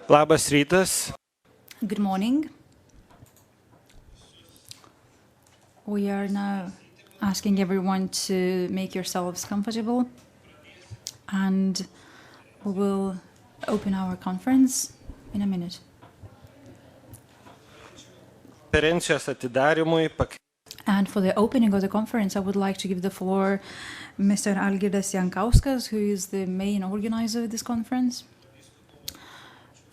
Labas rytas. Good morning. We are now asking everyone to make yourselves comfortable, and we will open our conference in a minute. Konferencijos atidarimui And for the opening of the conference, I would like to give the floor Mr. Algirdas Jankauskas, who is the main organizer of this conference.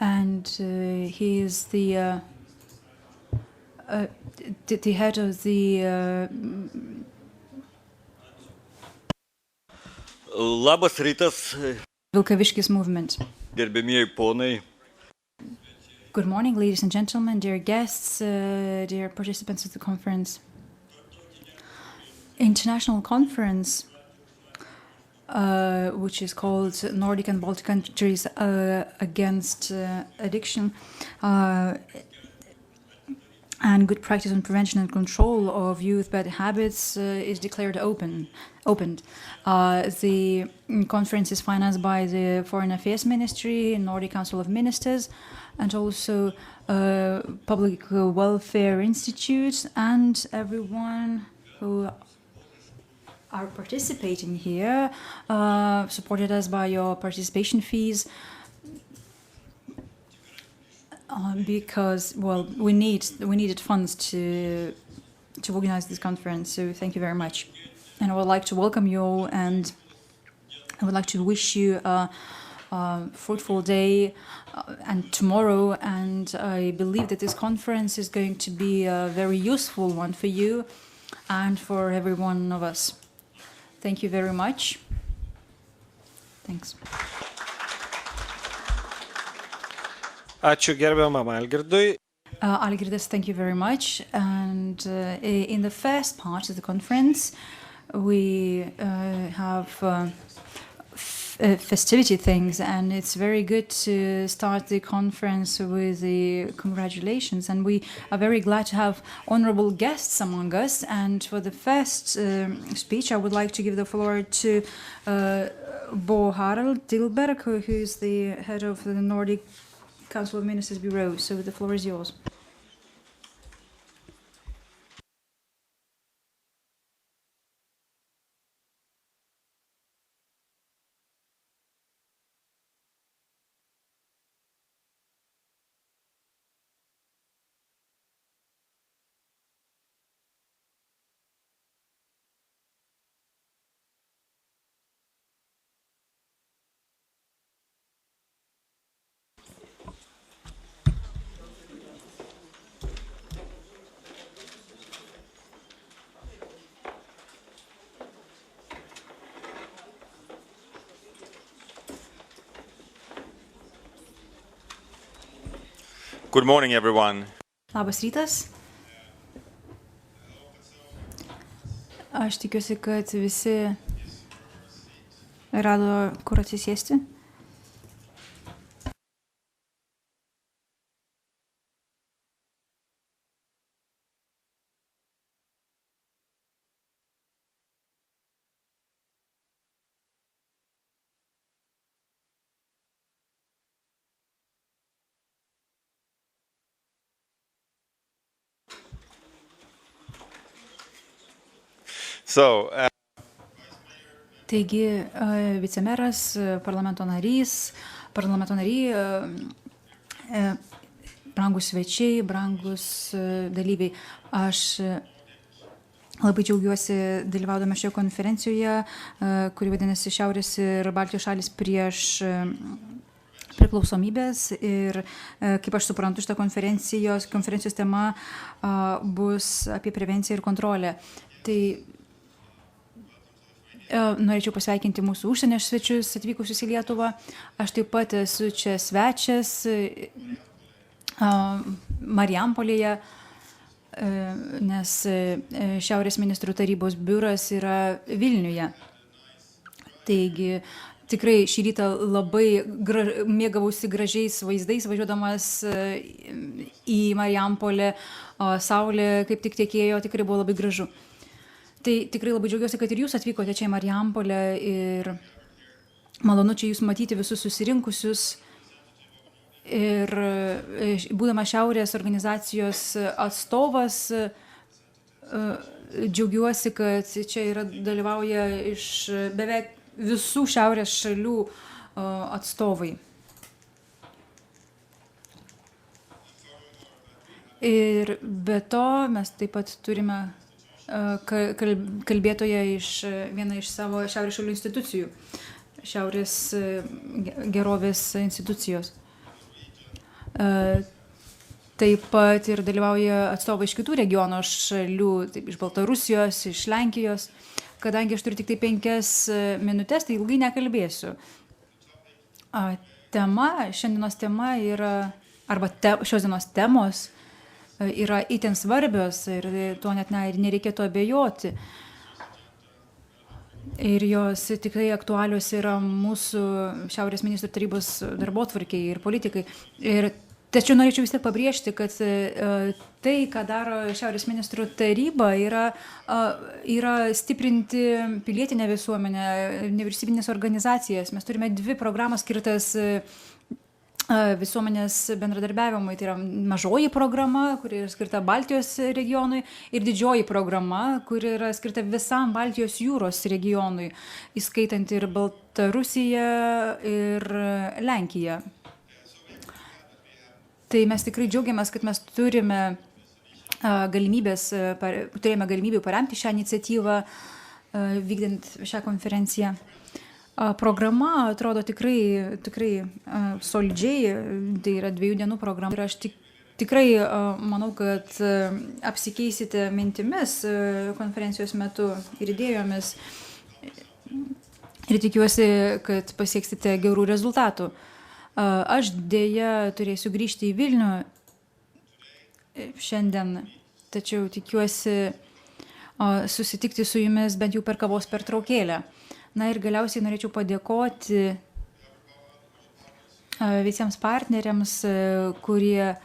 And he is the head of the Labas rytas, Vilkaviškis movement. gerbėmieji ponai. Good morning, ladies and gentlemen, dear guests, dear participants of the conference. International conference, which is called Nordic and Baltic Countries Against Addiction and Good Practice on Prevention and Control of Youth Bad Habits, is declared opened. The conference is financed by the Foreign Affairs Ministry, Nordic Council of Ministers, and also Public Welfare Institute, and everyone who are participating here supported us by your participation fees, because, well, we needed funds to organize this conference. So thank you very much, and I would like to welcome you all, and I would like to wish you a fruitful day and tomorrow. And I believe that this conference is going to be a very useful one for you and for every one of us. Thank you very much. Thanks. Ačiū gerbiamam Algirdui. Algirdas, thank you very much. And in the first part of the conference, we have festivity things, and it's very good to start the conference with the congratulations. And we are very glad to have honorable guests among us. And for the first speech, I would like to give the floor to Bo Harald Dilberg, who is the head of the Nordic Council of Ministers Bureau. So the floor is yours. Good morning, everyone. Labas rytas. Aš tikiuosi, kad visi rado kur atsisėsti. Taigi, vicemeras, parlamento nariai, brangus svečiai, brangus dalyviai, aš labai džiaugiuosi dalyvaudama šioje konferencijoje, kuri vadinasi Šiaurės ir Baltijos šalis prieš priklausomybės. Ir kaip aš suprantu, šita konferencijos tema bus apie prevenciją ir kontrolę. Tai norėčiau pasveikinti mūsų užsienio svečius atvykusius į Lietuvą. Aš taip pat esu čia svečias Marijampolėje, nes Šiaurės ministrų tarybos biuras yra Vilniuje. Taigi tikrai šį rytą labai mėgavausi gražiais vaizdais, važiuodamas į Marijampolę. Saulė kaip tik tekėjo, tikrai buvo labai gražu. Tai tikrai labai džiaugiuosi, kad ir jūs atvykote čia į Marijampolę, ir malonu čia jūs matyti visus susirinkusius. Ir būdama šiaurės organizacijos atstovas, džiaugiuosi, kad čia dalyvauja iš beveik visų šiaurės šalių atstovai. Ir be to mes taip pat turime kalbėtoją iš vieną iš savo šiaurės šalių institucijų, šiaurės gerovės institucijos. Taip pat ir dalyvauja atstovai iš kitų regiono šalių, taip, iš Baltarusijos, iš Lenkijos. Kadangi aš turiu tik tai 5 minutės, tai ilgai nekalbėsiu. Šiandienos tema yra, arba šios dienos temos yra itin svarbios ir tuo net nereikėtų abejoti. Ir jos tikrai aktualios yra mūsų Šiaurės ministrų tarybos darbotvarkei ir politikai. Tačiau norėčiau vis tiek pabrėžti, kad tai, ką daro Šiaurės ministrų taryba, yra stiprinti pilietinę visuomenę, nevyriausybinės organizacijas. Mes turime 2 programas skirtas visuomenės bendradarbiavimui. Tai yra mažoji programa, kuri yra skirta Baltijos regionui, ir didžioji programa, kuri yra skirta visam Baltijos jūros regionui, įskaitant ir Baltarusiją ir Lenkiją. Tai mes tikrai džiaugiamės, kad mes turėjome galimybių paremti šią iniciatyvą, vykdant šią konferenciją. Programa atrodo tikrai solidžiai, tai yra 2 dienų programa. Ir aš tikrai manau, kad apsikeisite mintimis konferencijos metu ir idėjomis. Ir tikiuosi, kad pasieksite gerų rezultatų. Aš dėja turėsiu grįžti į Vilnių šiandien, tačiau tikiuosi susitikti su jumis bent jau per kavos pertraukėlę. Na ir galiausiai norėčiau padėkoti visiems partneriams, kurie,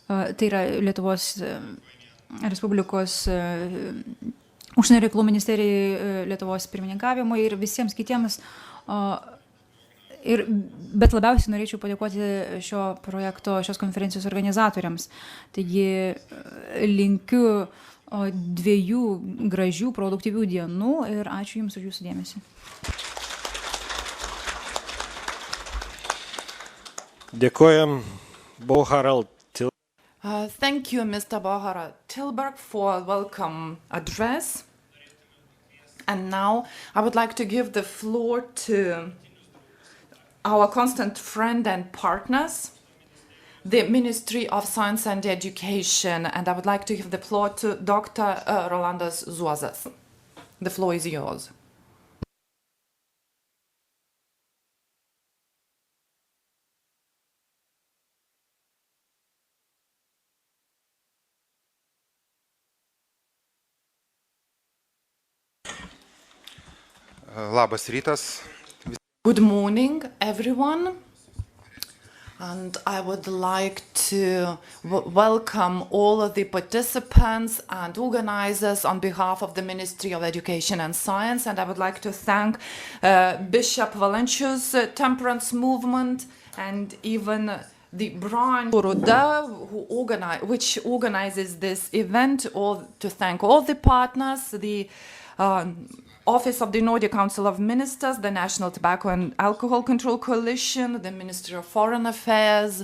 tai yra Lietuvos Respublikos užsienio reikalų ministerijai, Lietuvos pirmininkavimui ir visiems kitiems. Bet labiausiai norėčiau padėkoti šios konferencijos organizatoriams. Taigi linkiu 2 gražių, produktyvių dienų ir ačiū Jums už Jūsų dėmesį. Dėkojam Bo Harald Tilburg. Thank you, Mr. Bo Harald Tilburg, for a welcome address. And now I would like to give the floor to our constant friend and partners, the Ministry of Science and Education, and I would like to give the floor to Dr. Rolandas Zuozas. The floor is yours. Labas rytas. Good morning, everyone. And I would like to welcome all of the participants and organizers on behalf of the Ministry of Education and Science. And I would like to thank Bishop Valancius Temperance Movement and even the branch Ruda, which organizes this event, or to thank all the partners, the Office of the Nordic Council of Ministers, the National Tobacco and Alcohol Control Coalition, the Ministry of Foreign Affairs.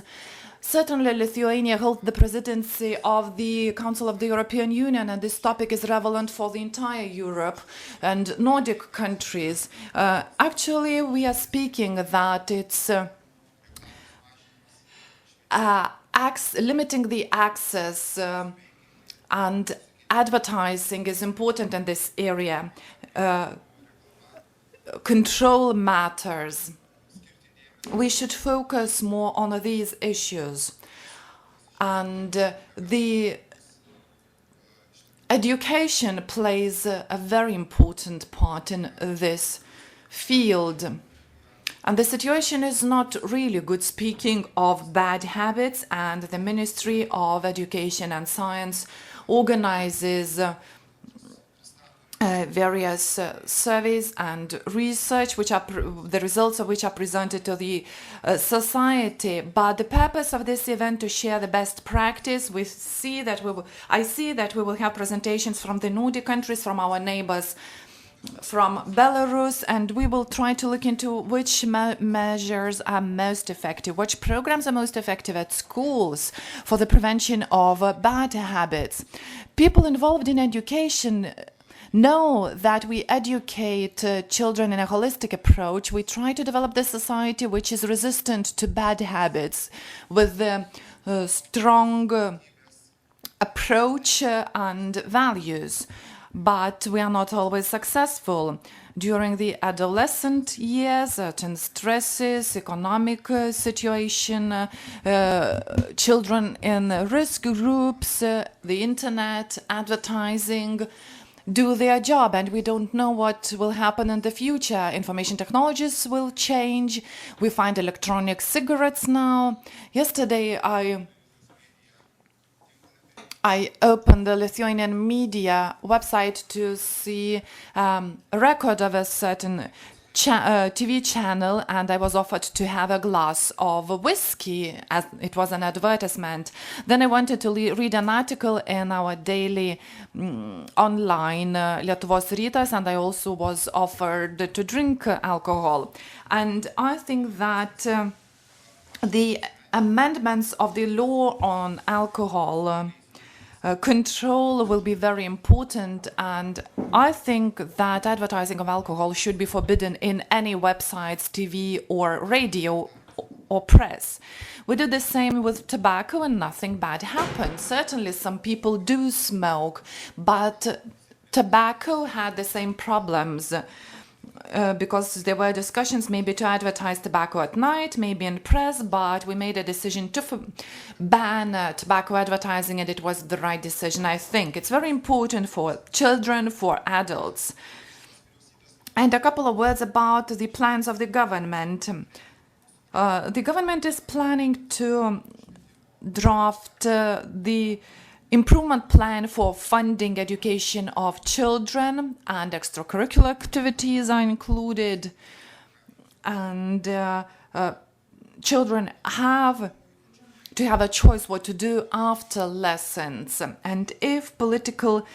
Certainly Lithuania held the presidency of the Council of the European Union, and this topic is relevant for the entire Europe and Nordic countries. Actually, we are speaking that it's limiting the access and advertising is important in this area. Control matters. We should focus more on these issues. And the education plays a very important part in this field. And the situation is not really good, speaking of bad habits, and the Ministry of Education and Science organizes various surveys and research, which are the results of which are presented to the society. But the purpose of this event to share the best practice, I see that we will have presentations from the Nordic countries, from our neighbors, from Belarus, and we will try to look into which measures are most effective, which programs are most effective at schools for the prevention of bad habits. People involved in education know that we educate children in a holistic approach. We try to develop the society which is resistant to bad habits with the strong approach and values. But we are not always successful. During the adolescent years, certain stresses, economic situation, children in risk groups, the internet, advertising, do their job, and we don't know what will happen in the future. Information technologies will change. We find electronic cigarettes now. Yesterday I opened the Lithuanian media website to see a record of a certain TV channel, and I was offered to have a glass of whiskey, as it was an advertisement. Then I wanted to read an article in our daily online Lietuvos Rytas, and I also was offered to drink alcohol. And I think that the amendments of the law on alcohol control will be very important, and I think that advertising of alcohol should be forbidden in any websites, TV or radio or press. We do the same with tobacco and nothing bad happens. Certainly some people do smoke, but tobacco had the same problems. Because there were discussions maybe to advertise tobacco at night, maybe in press, but we made a decision to ban tobacco advertising, and it was the right decision, I think. It's very important for children, for adults. And a couple of words about the plans of the government. The government is planning to draft the improvement plan for funding education of children, and extracurricular activities are included. And children have to have a choice what to do after lessons. And if political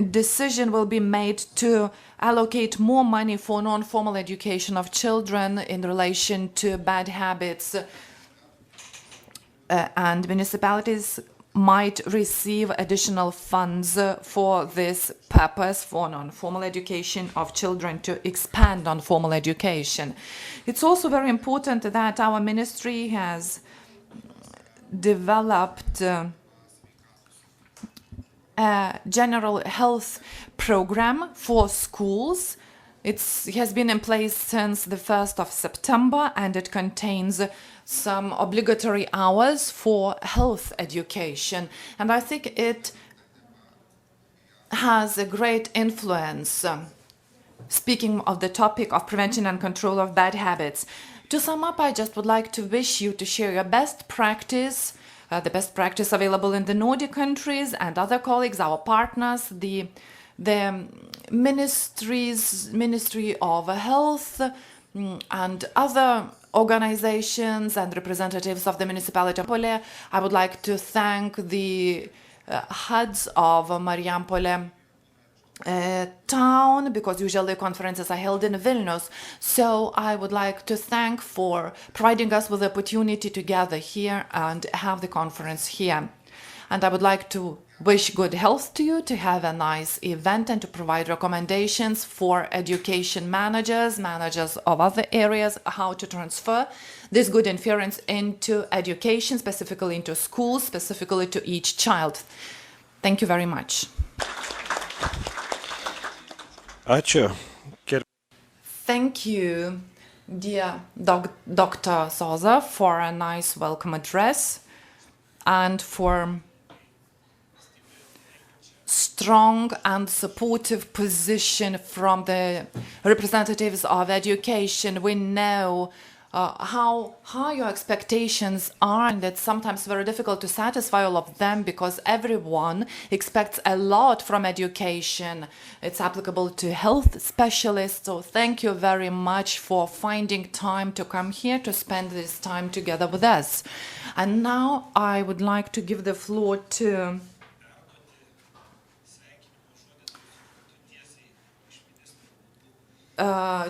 decision will be made to allocate more money for non-formal education of children in relation to bad habits, and municipalities might receive additional funds for this purpose, for non-formal education of children, to expand non-formal education. It's also very important that our ministry has developed a general health program for schools. It has been in place since the 1st of September, and it contains some obligatory hours for health education. And I think it has a great influence, speaking of the topic of prevention and control of bad habits. To sum up, I just would like to wish you to share your best practice, the best practice available in the Nordic countries, and other colleagues, our partners, the Ministry of Health, and other organizations and representatives of the municipality of Marijampolė. I would like to thank the heads of Marijampolė town, because usually conferences are held in Vilnius. So I would like to thank for providing us with the opportunity to gather here and have the conference here. And I would like to wish good health to you, to have a nice event, and to provide recommendations for education managers of other areas, how to transfer this good inference into education, specifically into schools, specifically to each child. Thank you very much. Ačiū. Thank you, dear Dr. Soza, for a nice welcome address and for strong and supportive position from the representatives of education. We know how high your expectations are, and it's sometimes very difficult to satisfy all of them because everyone expects a lot from education. It's applicable to health specialists. So thank you very much for finding time to come here to spend this time together with us. And now I would like to give the floor to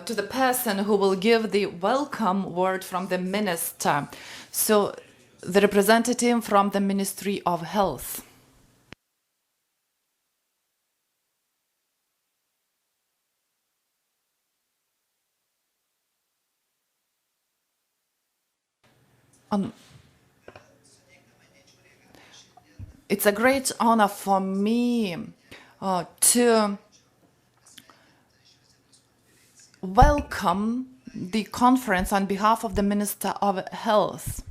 the person who will give the welcome word from the minister. So, the representative from the Ministry of Health. It's a great honor for me to welcome the conference on behalf of the Minister of Health.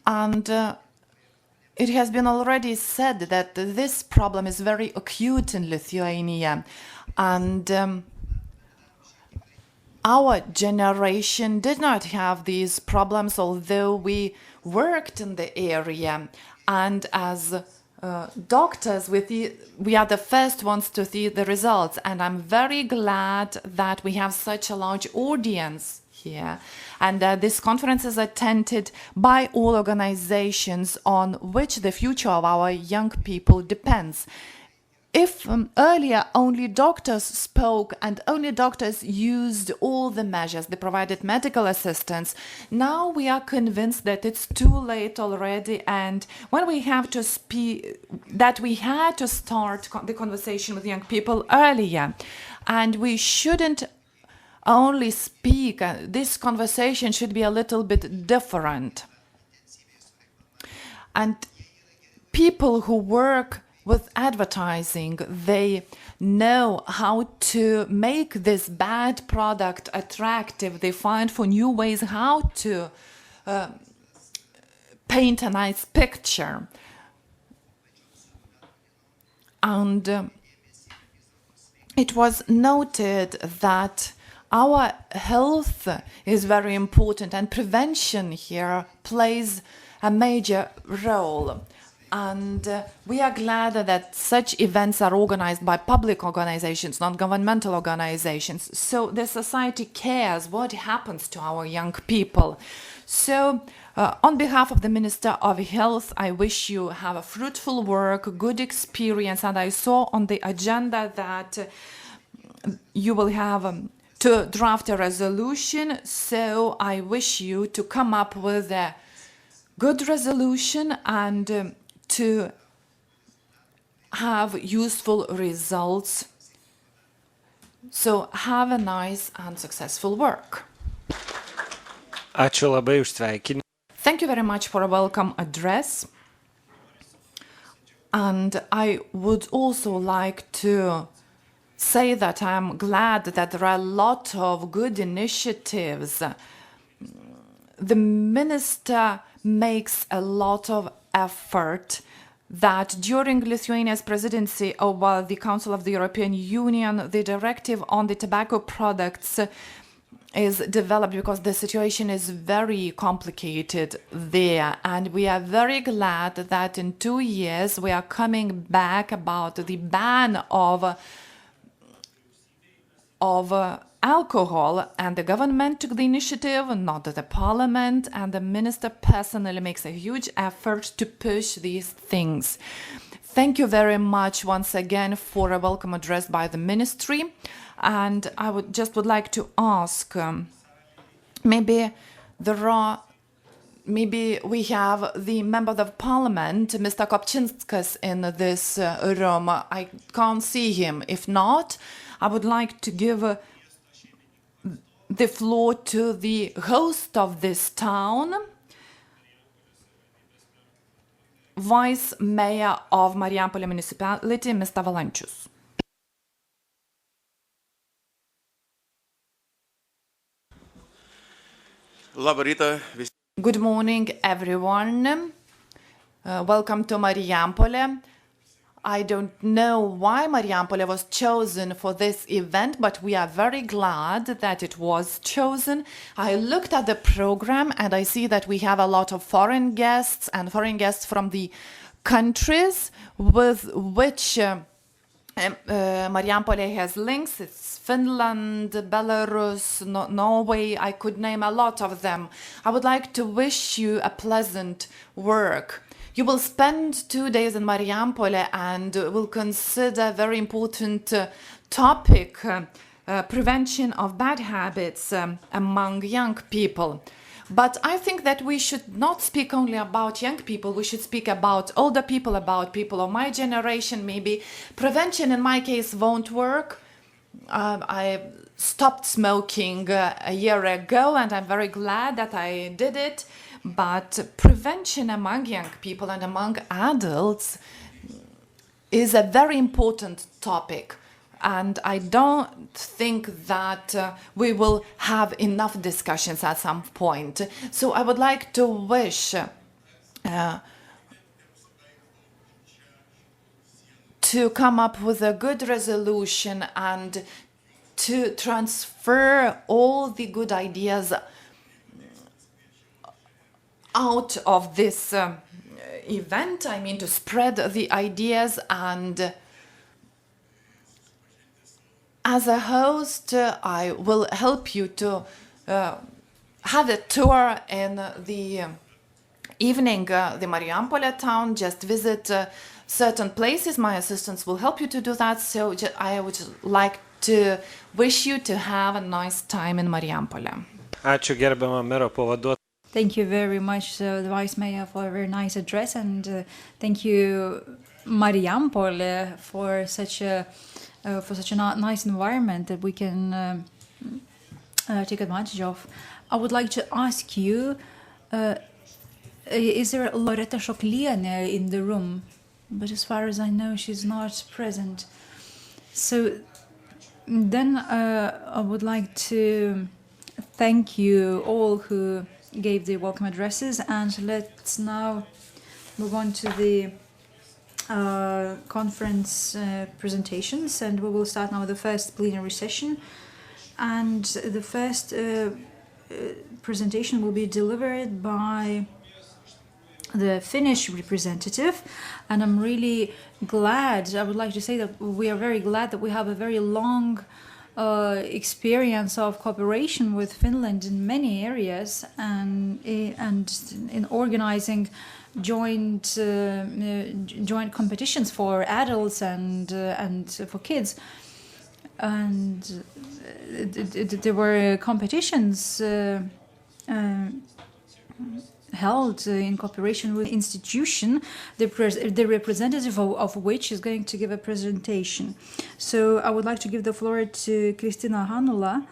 And it has been already said that this problem is very acute in Lithuania. And our generation did not have these problems, although we worked in the area. And as doctors, we are the first ones to see the results, and I'm very glad that we have such a large audience here, and this conference is attended by all organizations on which the future of our young people depends. If earlier only doctors spoke and only doctors used all the measures, they provided medical assistance, now we are convinced that it's too late already, and when we have to speak, that we had to start the conversation with young people earlier, and we shouldn't only speak, this conversation should be a little bit different. And people who work with advertising, they know how to make this bad product attractive. They find for new ways how to paint a nice picture. And it was noted that our health is very important, and prevention here plays a major role. And we are glad that such events are organized by public organizations, non-governmental organizations. So the society cares what happens to our young people. So on behalf of the Minister of Health, I wish you have a fruitful work, good experience. And I saw on the agenda that you will have to draft a resolution. So I wish you to come up with a good resolution and to have useful results. So have a nice and successful work. Ačiū labai už sveikinimą. Thank you very much for a welcome address. And I would also like to say that I'm glad that there are a lot of good initiatives. The minister makes a lot of effort that during Lithuania's presidency over the Council of the European Union, the directive on the tobacco products is developed because the situation is very complicated there. And we are very glad that in 2 years we are coming back about the ban of alcohol, and the government took the initiative, not the parliament, and the minister personally makes a huge effort to push these things. Thank you very much once again for a welcome address by the ministry. And I would like to ask, maybe we have the member of parliament, Mr. Kopčinskas, in this room. I can't see him. If not, I would like to give the floor to the host of this town, Vice Mayor of Marijampolė Municipality, Mr. Valančius. Labą rytą. Good morning, everyone. Welcome to Marijampolė. I don't know why Marijampolė was chosen for this event, but we are very glad that it was chosen. I looked at the program and I see that we have a lot of foreign guests and foreign guests from the countries with which Marijampolė has links. It's Finland, Belarus, Norway. I could name a lot of them. I would like to wish you a pleasant work. You will spend 2 days in Marijampolė and will consider a very important topic, prevention of bad habits among young people. But I think that we should not speak only about young people, we should speak about older people, about people of my generation maybe. Prevention in my case won't work. I stopped smoking a year ago and I'm very glad that I did it. But prevention among young people and among adults is a very important topic. And I don't think that we will have enough discussions at some point. So I would like to wish to come up with a good resolution and to transfer all the good ideas out of this event. I mean, to spread the ideas, and as a host, I will help you to have a tour in the evening, the Marijampolė town, just visit certain places. My assistants will help you to do that. So I would like to wish you to have a nice time in Marijampolė. Ačiū gerbiamą mero pavaduotoją. Thank you very much, the Vice Mayor, for a very nice address, and thank you, Marijampolė, for such a nice environment that we can take advantage of. I would like to ask you, is there Loreta Šoklienė in the room? But as far as I know, she's not present. So then I would like to thank you all who gave the welcome addresses, and let's now move on to the conference presentations, and we will start now with the first plenary session, and the first presentation will be delivered by the Finnish representative, and I'm really glad, I would like to say that we are very glad that we have a very long experience of cooperation with Finland in many areas, and in organizing joint competitions for adults and for kids, and there were competitions held in cooperation with institution, the representative of which is going to give a presentation. So I would like to give the floor to Kristina Hanula,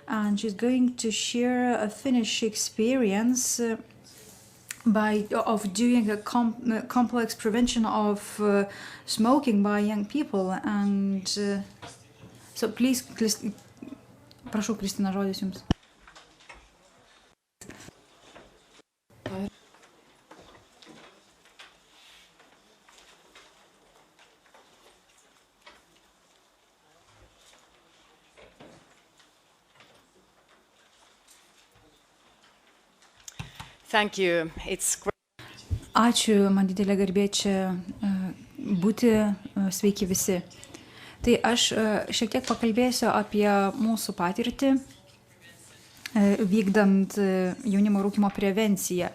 and she's going to share a Finnish experience of doing a complex prevention of smoking by young people. And so please, prašau, Kristina, žodis jums. Thank you. It's great. Ačiū, man didelė garbė čia būti, sveiki visi. Tai aš šiek tiek pakalbėsiu apie mūsų patirtį vykdant jaunimo rūkymo prevenciją.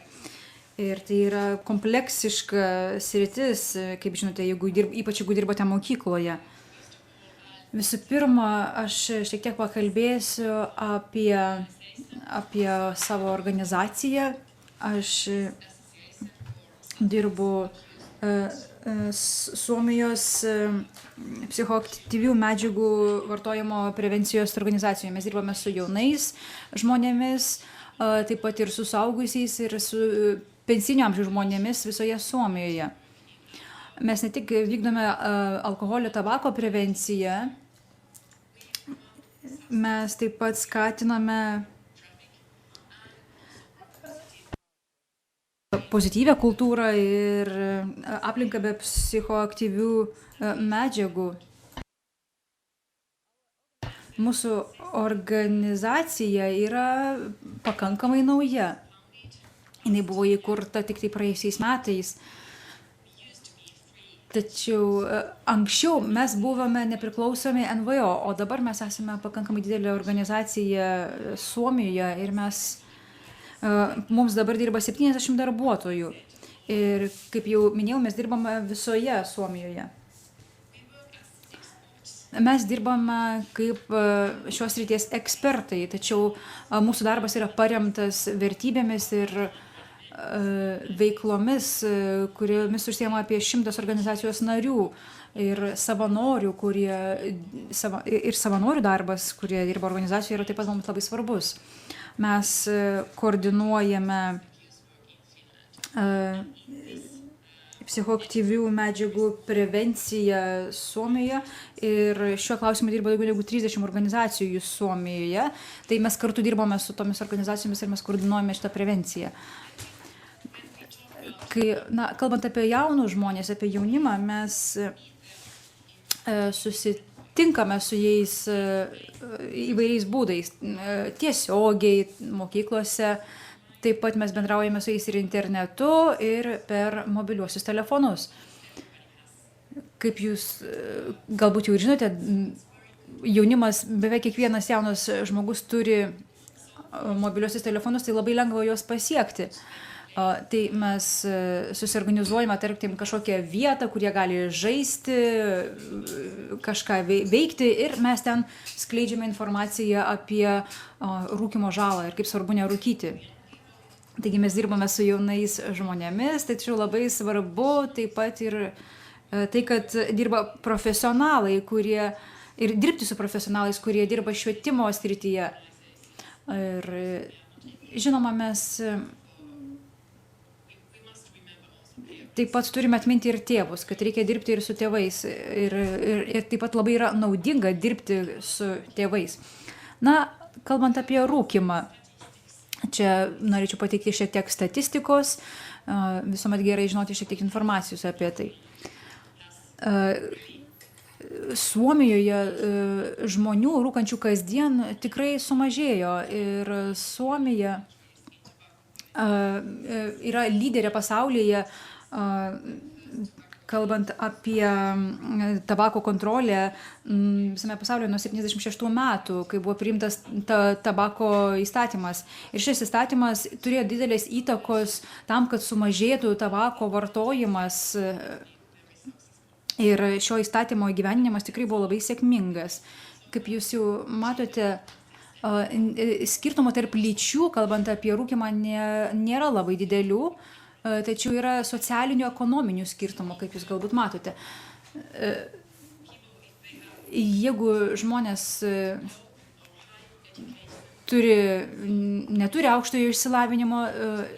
Ir tai yra kompleksiška sritis, kaip žinote, ypač jeigu dirbote mokykloje. Visų pirma, aš šiek tiek pakalbėsiu apie savo organizaciją. Aš dirbu Suomijos psichoaktyvių medžiagų vartojimo prevencijos organizacijoje. Mes dirbame su jaunais žmonėmis, taip pat ir su suaugusiais ir su pensinio amžiaus žmonėmis visoje Suomijoje. Mes ne tik vykdome alkoholio, tabako prevenciją, mes taip pat skatiname pozityvę kultūrą ir aplinką be psichoaktyvių medžiagų. Mūsų organizacija yra pakankamai nauja. Jis buvo įkurta tik tai praėjusiais metais. Tačiau anksčiau mes buvome nepriklausomi NVO, o dabar mes esame pakankamai didelė organizacija Suomijoje ir mums dabar dirba 70 darbuotojų. Ir kaip jau minėjau, mes dirbame visoje Suomijoje. Mes dirbame kaip šios ryties ekspertai, tačiau mūsų darbas yra paremtas vertybėmis ir veiklomis, kuriomis užsiema apie 100 organizacijos narių ir savanorių, savanorių darbas, kurie dirba organizacijoje, yra taip pat mums labai svarbus. Mes koordinuojame psichoaktyvių medžiagų prevenciją Suomijoje ir šiuo klausimu dirba daugiau negu 30 organizacijų Suomijoje. Tai mes kartu dirbame su tomis organizacijomis ir mes koordinuojame šitą prevenciją. Kalbant apie jaunus žmonės, apie jaunimą, mes susitinkame su jais įvairiais būdais, tiesiogiai mokyklose, taip pat mes bendraujame su jais ir internetu, ir per mobiliuosius telefonus. Kaip jūs galbūt jau žinote, jaunimas, beveik kiekvienas jaunas žmogus turi mobiliuosius telefonus, tai labai lengva juos pasiekti. Tai mes susiorganizuojame, tarkim, kažkokią vietą, kur jie gali žaisti, kažką veikti ir mes ten skleidžiame informaciją apie rūkymo žalą ir kaip svarbu nerūkyti. Taigi mes dirbame su jaunais žmonėmis, tačiau labai svarbu taip pat ir tai, kad dirba profesionalai, ir dirbti su profesionalais, kurie dirba švietimo srityje. Ir žinoma, mes taip pat turime atminti ir tėvus, kad reikia dirbti ir su tėvais. Ir taip pat labai yra naudinga dirbti su tėvais. Kalbant apie rūkymą, čia norėčiau pateikti šiek tiek statistikos, visuomet gerai žinoti šiek tiek informacijos apie tai. Suomijoje žmonių rūkančių kasdien tikrai sumažėjo ir Suomija yra lyderė pasaulyje, kalbant apie tabako kontrolę visame pasaulyje nuo 76 metų, kai buvo priimtas tabako įstatymas. Ir šis įstatymas turėjo didelės įtakos tam, kad sumažėtų tabako vartojimas. Ir šio įstatymo įgyvendinimas tikrai buvo labai sėkmingas. Kaip jūs jau matote, skirtumo tarp lyčių, kalbant apie rūkymą, nėra labai didelių, tačiau yra socialinių, ekonominių skirtumų, kaip jūs galbūt matote. Jeigu žmonės neturi aukštojo išsilavinimo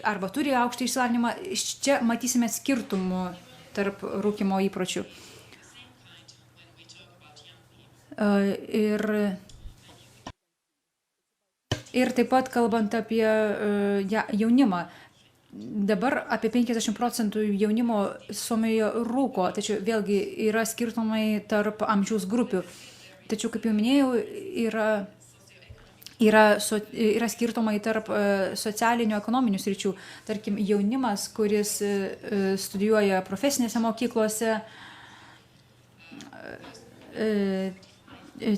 arba turi aukštą išsilavinimą, čia matysime skirtumų tarp rūkymo įpročių. Ir taip pat kalbant apie jaunimą, dabar apie 50% jaunimo Suomijoje rūko, tačiau vėlgi yra skirtumai tarp amžiaus grupių. Tačiau, kaip jau minėjau, yra skirtumai tarp socialinių, ekonominių sričių. Tarkim, jaunimas, kuris studijuoja profesinėse mokyklose,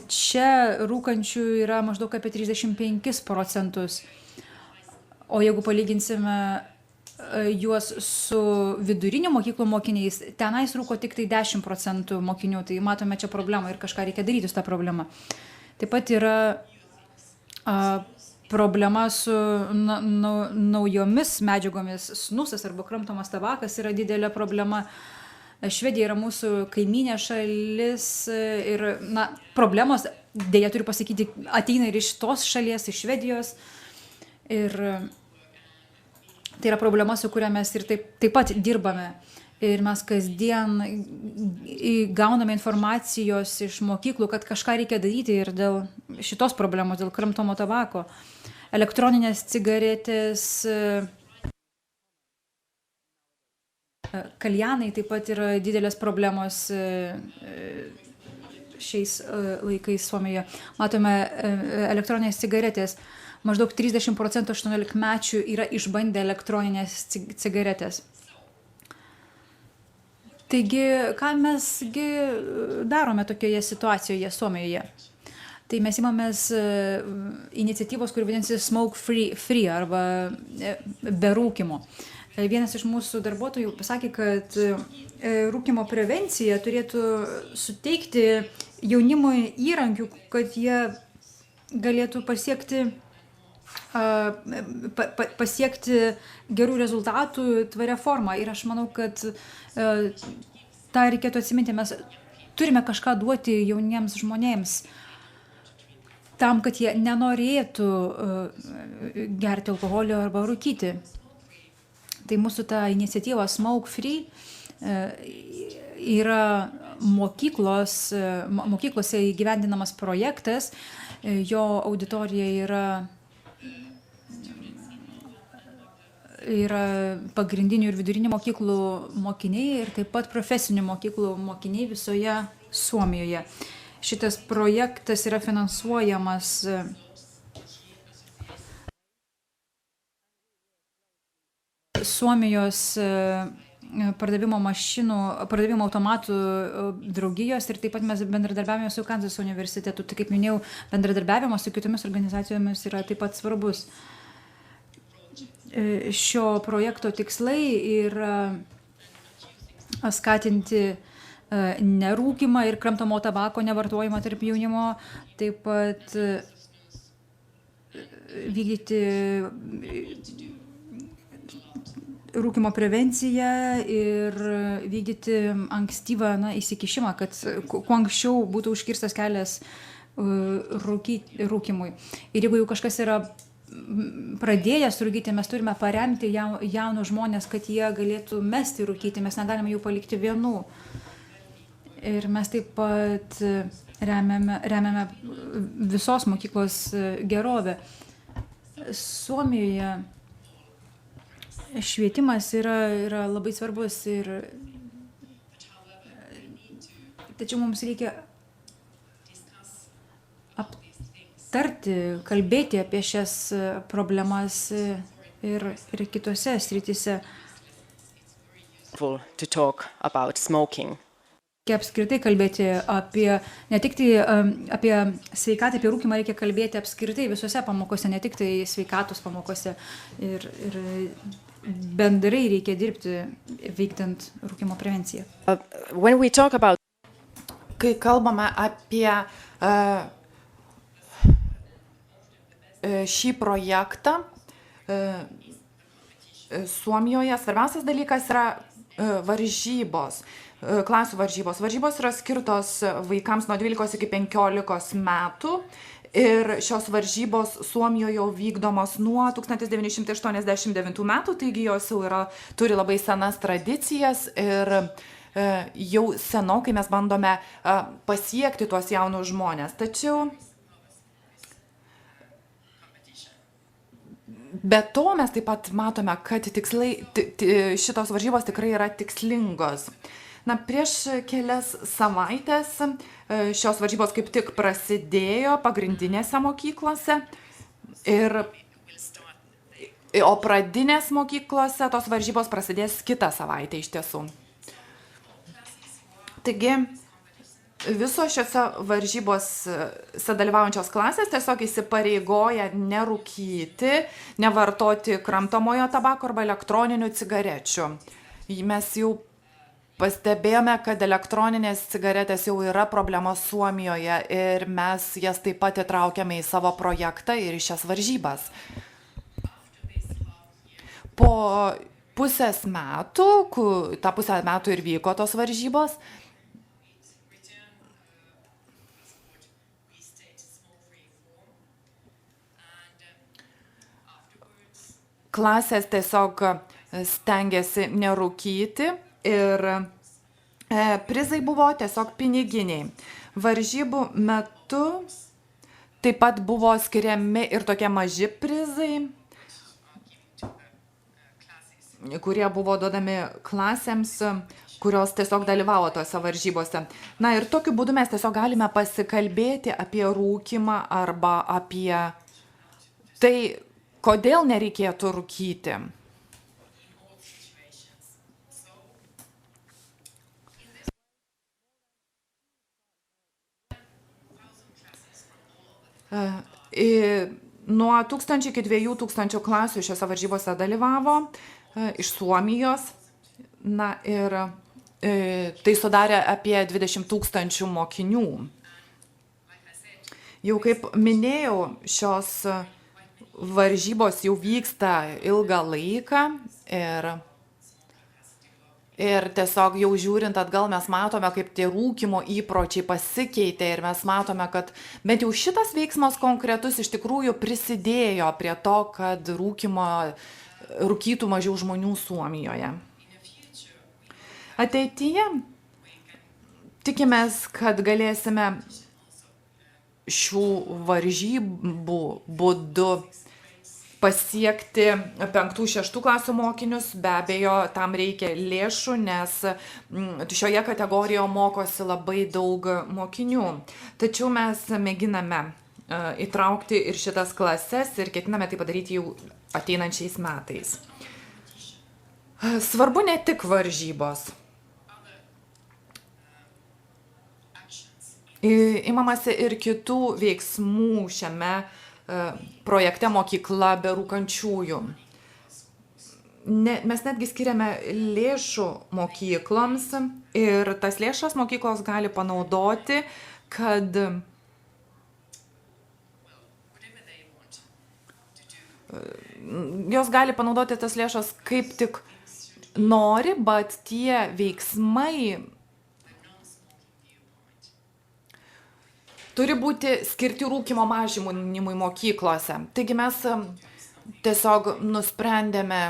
čia rūkančių yra maždaug apie 35%. O jeigu palyginsime juos su vidurinio mokyklų mokiniais, tenais rūko tik tai 10% mokinių, tai matome čia problemą ir kažką reikia daryti su tą problemą. Taip pat yra problema su naujomis medžiagomis, snusas arba kramtomas tabakas yra didelė problema. Švedija yra mūsų kaiminė šalis ir problemos, dėja turiu pasakyti, ateina ir iš tos šalies, iš Švedijos. Ir tai yra problema, su kuria mes ir taip pat dirbame. Ir mes kasdien gauname informacijos iš mokyklų, kad kažką reikia daryti ir dėl šitos problemos, dėl kramtomo tabako. Elektroninės cigaretės Kaljanai taip pat yra didelės problemos šiais laikais Suomijoje. Matome elektroninės cigaretės. Maždaug 30% 18-mečių yra išbandę elektroninės cigaretės. Taigi, ką mesgi darome tokioje situacijoje Suomijoje? Tai mes imamės iniciatyvos, kuri vadinasi Smoke Free arba be rūkymo. Vienas iš mūsų darbuotojų pasakė, kad rūkymo prevencija turėtų suteikti jaunimui įrankių, kad jie galėtų pasiekti gerų rezultatų tvaria forma. Ir aš manau, kad tą reikėtų atsiminti. Mes turime kažką duoti jauniems žmonėms, tam, kad jie nenorėtų gerti alkoholio arba rūkyti. Tai mūsų ta iniciatyva Smoke Free yra mokyklose įgyvendinamas projektas. Jo auditorija yra pagrindinių ir vidurinių mokyklų mokiniai ir taip pat profesinių mokyklų mokiniai visoje Suomijoje. Šitas projektas yra finansuojamas Suomijos pardavimo automatų draugijos ir taip pat mes bendradarbiavame su Kanzaso universitetu. Tai kaip minėjau, bendradarbiavimas su kitomis organizacijomis yra taip pat svarbus. Šio projekto tikslai yra skatinti nerūkymą ir kramtomo tabako nevartojimą tarp jaunimo, taip pat vykdyti rūkymo prevenciją ir vykdyti ankstyvą įsikišimą, kad kuo anksčiau būtų užkirstas kelias rūkymui. Ir jeigu jau kažkas yra pradėjęs rūkyti, mes turime paremti jaunus žmonės, kad jie galėtų mesti rūkyti, mes negalime jų palikti vienų. Ir mes taip pat remiame visos mokyklos gerovę. Suomijoje švietimas yra labai svarbus, tačiau mums reikia aptarti, kalbėti apie šias problemas ir kitose srityse. To talk about smoking. Reikia apskritai kalbėti ne tik tai apie sveikatą, apie rūkymą, reikia kalbėti apskritai visose pamokose, ne tik tai sveikatos pamokose. Ir bendrai reikia dirbti vykdant rūkymo prevenciją. Kai kalbame apie šį projektą Suomijoje, svarbiausias dalykas yra varžybos. Klasių varžybos. Varžybos yra skirtos vaikams nuo 12 iki 15 metų ir šios varžybos Suomijoje jau vykdomos nuo 1989 metų, taigi jos jau turi labai senas tradicijas ir jau senokai mes bandome pasiekti tuos jaunus žmonės. Tačiau be to mes taip pat matome, kad šitos varžybos tikrai yra tikslingos. Prieš kelias savaitės šios varžybos kaip tik prasidėjo pagrindinėse mokyklose, o pradinės mokyklose tos varžybos prasidės kitą savaitę iš tiesų. Taigi, visos šiose varžybose dalyvaujančios klasės tiesiog įsipareigoja nerūkyti, nevartoti kramtomojo tabako arba elektroninių cigarečių. Mes jau pastebėjome, kad elektroninės cigaretės jau yra problema Suomijoje ir mes jas taip pat įtraukiame į savo projektą ir į šias varžybas. Po pusės metų, tą pusę metų ir vyko tos varžybos, klasės tiesiog stengiasi nerūkyti ir prizai buvo tiesiog piniginiai. Varžybų metu taip pat buvo skiriami ir tokie maži prizai. kurie buvo duodami klasėms, kurios tiesiog dalyvavo tose varžybose. Na ir tokiu būdu mes tiesiog galime pasikalbėti apie rūkymą arba apie tai, kodėl nereikėtų rūkyti. Nuo 1000 iki 2000 klasių šiose varžybose dalyvavo iš Suomijos. Na ir tai sudarė apie 20 000 mokinių. Jau kaip minėjau, šios varžybos jau vyksta ilgą laiką ir tiesiog jau žiūrint atgal mes matome, kaip tie rūkymo įpročiai pasikeitė ir mes matome, kad bent jau šitas veiksmas konkretus iš tikrųjų prisidėjo prie to, kad rūkytų mažiau žmonių Suomijoje. Ateityje tikimės, kad galėsime šių varžybų būdu pasiekti 5-6 klasių mokinius. Be abejo, tam reikia lėšų, nes šioje kategorijoje mokosi labai daug mokinių. Tačiau mes mėginame įtraukti ir šitas klases ir ketiname tai padaryti jau ateinančiais metais. Svarbu ne tik varžybos. Imamasi ir kitų veiksmų šiame projekte Mokykla be rūkančiųjų. Mes netgi skiriame lėšų mokykloms ir tas lėšas mokyklos gali panaudoti, kad jos gali panaudoti tas lėšas kaip tik nori, bet tie veiksmai turi būti skirti rūkymo mažinimui mokyklose. Taigi mes tiesiog nusprendėme,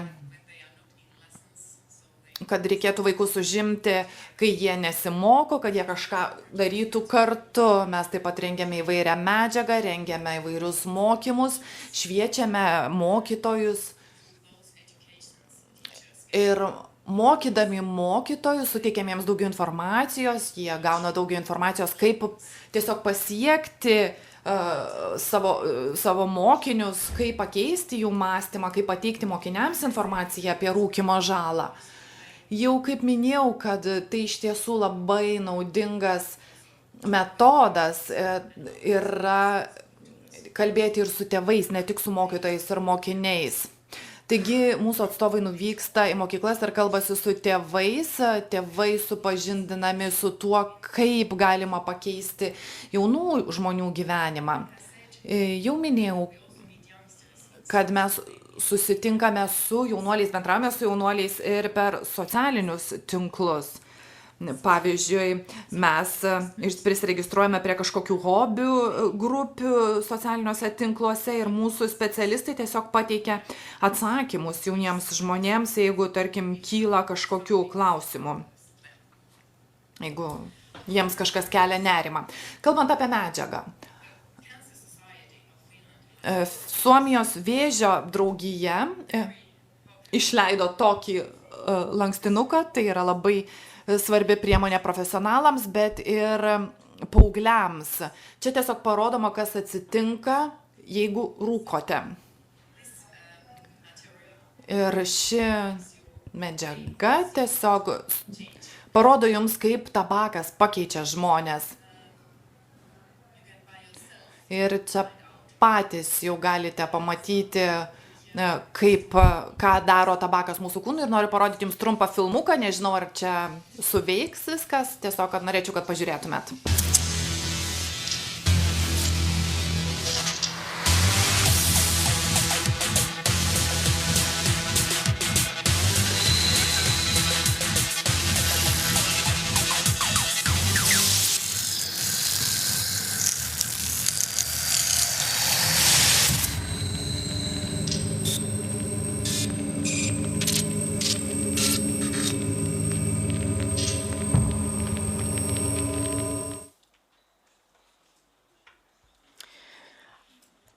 kad reikėtų vaikus užimti, kai jie nesimoko, kad jie kažką darytų kartu. Mes taip pat rengiame įvairią medžiagą, rengiame įvairius mokymus, šviečiame mokytojus. Ir mokydami mokytojus, suteikiam jiems daugiau informacijos, jie gauna daugiau informacijos, kaip tiesiog pasiekti savo mokinius, kaip pakeisti jų mąstymą, kaip pateikti mokiniams informaciją apie rūkymo žalą. Jau kaip minėjau, kad tai iš tiesų labai naudingas metodas yra kalbėti ir su tėvais, ne tik su mokytojais ir mokiniais. Taigi mūsų atstovai nuvyksta į mokyklas ir kalbasi su tėvais, tėvai supažindinami su tuo, kaip galima pakeisti jaunų žmonių gyvenimą. Jau minėjau, kad mes susitinkame su jaunuoliais, bendravome su jaunuoliais ir per socialinius tinklus. Pavyzdžiui, mes prisiregistruojame prie kažkokių hobių grupių socialiniuose tinkluose ir mūsų specialistai tiesiog pateikia atsakymus jauniems žmonėms, jeigu, tarkim, kyla kažkokių klausimų, jeigu jiems kažkas kelia nerimą. Kalbant apie medžiagą. Suomijos vėžio draugija išleido tokį lankstinuką, tai yra labai svarbi priemonė profesionalams, bet ir paaugliams. Čia tiesiog parodoma, kas atsitinka, jeigu rūkote. Ir ši medžiaga tiesiog parodo jums, kaip tabakas pakeičia žmonės. Ir čia patys jau galite pamatyti, ką daro tabakas mūsų kūnui, ir noriu parodyti jums trumpą filmuką, nežinau, ar čia suveiks viskas, tiesiog kad norėčiau, kad pažiūrėtumėt.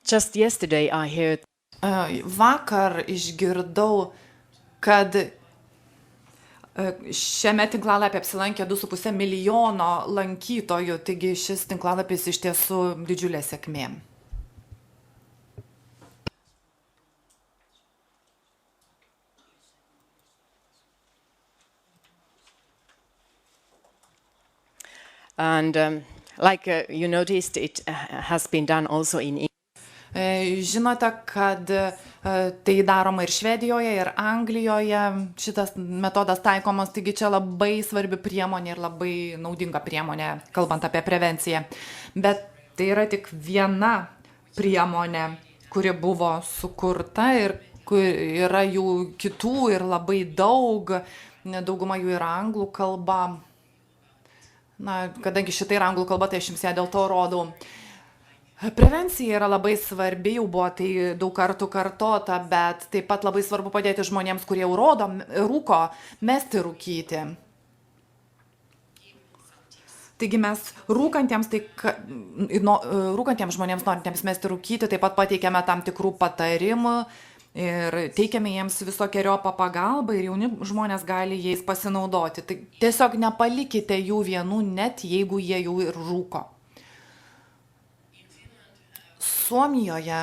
Just yesterday I heard Vakar išgirdau kad šiame tinklalapyje apsilankė 2,5 milijono lankytojų, taigi šis tinklalapis iš tiesų didžiulė sėkmė. And like you noticed, it has been done also in English. Žinote, kad tai daroma ir Švedijoje, ir Anglijoje. Šitas metodas taikomas, taigi čia labai svarbi priemonė ir labai naudinga priemonė, kalbant apie prevenciją. Bet tai yra tik viena priemonė, kuri buvo sukurta ir yra jų kitų ir labai daug. Dauguma jų yra anglų kalba. Na, kadangi šitai yra anglų kalba, tai aš jums ją dėl to rodau. Prevencija yra labai svarbi, jau buvo tai daug kartų kartota, bet taip pat labai svarbu padėti žmonėms, kurie jau rūko, mesti rūkyti. Taigi mes rūkantiems žmonėms norintiems mesti rūkyti, taip pat pateikėme tam tikrų patarimų ir teikiame jiems visokiojopą pagalbą ir jauni žmonės gali jais pasinaudoti. Tai tiesiog nepalikite jų vienų, net jeigu jie jau ir rūko. Suomijoje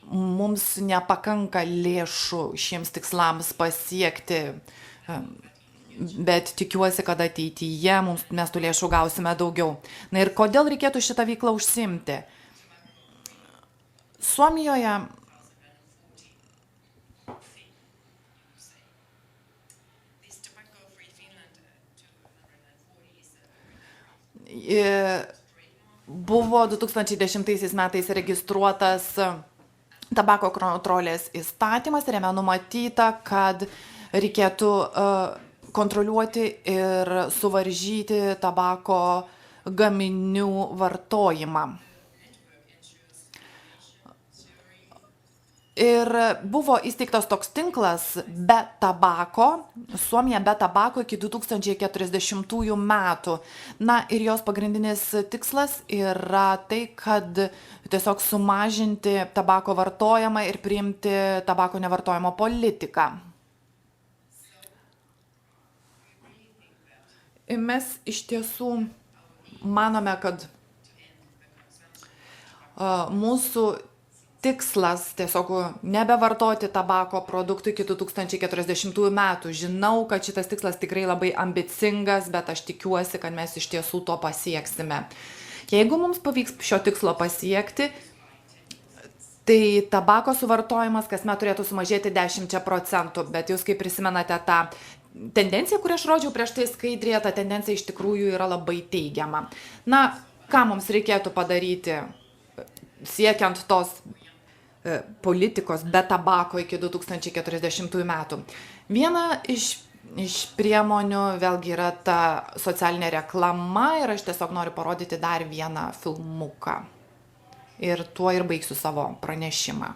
mums nepakanka lėšų šiems tikslams pasiekti, bet tikiuosi, kad ateityje mes tų lėšų gausime daugiau. Na ir kodėl reikėtų šitą veiklą užsiimti? Suomijoje buvo 2010 metais registruotas tabako kontrolės įstatymas ir jame numatyta, kad reikėtų kontroliuoti ir suvaržyti tabako gaminių vartojimą. Ir buvo įsteigtas toks tinklas be tabako, Suomija be tabako iki 2040 metų. Na ir jos pagrindinis tikslas yra tai, kad tiesiog sumažinti tabako vartojimą ir priimti tabako nevartojimo politiką. Mes iš tiesų manome, kad mūsų tikslas tiesiog nebevartoti tabako produktų iki 2040 metų. Žinau, kad šitas tikslas tikrai labai ambicingas, bet aš tikiuosi, kad mes iš tiesų to pasieksime. Jeigu mums pavyks šio tikslo pasiekti, tai tabako suvartojimas kasmet turėtų sumažėti 10%, bet jūs kaip prisimenate tą tendenciją, kurią aš rodžiau prieš tai skaidrėje, ta tendencija iš tikrųjų yra labai teigiama. Na, ką mums reikėtų padaryti siekiant tos politikos be tabako iki 2040 metų. Viena iš priemonių vėlgi yra ta socialinė reklama ir aš tiesiog noriu parodyti dar vieną filmuką. Ir tuo ir baigsiu savo pranešimą.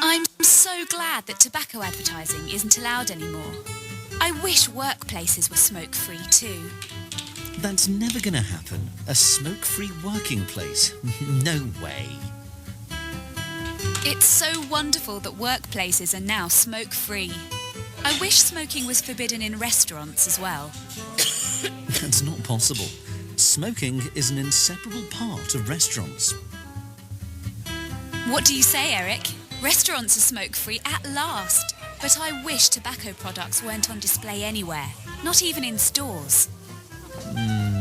I'm so glad that tobacco advertising isn't allowed anymore. I wish workplaces were smoke-free too. That's never going to happen. A smoke-free working place? No way. It's so wonderful that workplaces are now smoke-free. I wish smoking was forbidden in restaurants as well. That's not possible. Smoking is an inseparable part of restaurants. What do you say, Eric? Restaurants are smoke-free at last. But I wish tobacco products weren't on display anywhere, not even in stores.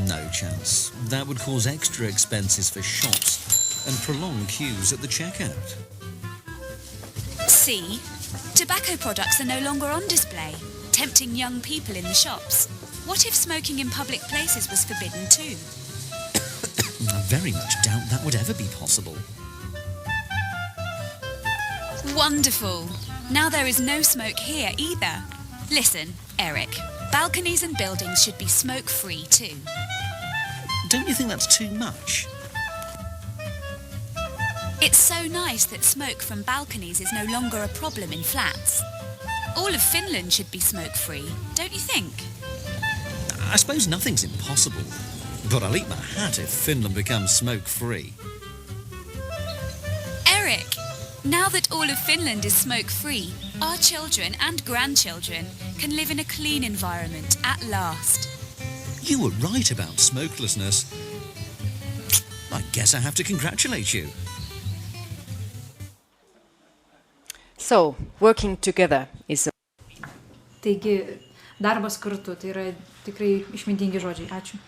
No chance. That would cause extra expenses for shops and prolong queues at the checkout. See? Tobacco products are no longer on display, tempting young people in the shops. What if smoking in public places was forbidden too? I very much doubt that would ever be possible. Wonderful! Now there is no smoke here either. Listen, Eric, balconies and buildings should be smoke-free too. Don't you think that's too much? It's so nice that smoke from balconies is no longer a problem in flats. All of Finland should be smoke-free, don't you think? I suppose nothing's impossible, but I'll eat my hat if Finland becomes smoke-free. Now that all of Finland is smoke-free, our children and grandchildren can live in a clean environment at last. You were right about smokelessness. I guess I have to congratulate you. So, working together is Taigi, darbas kartu, tai yra tikrai išmintingi žodžiai. Ačiū.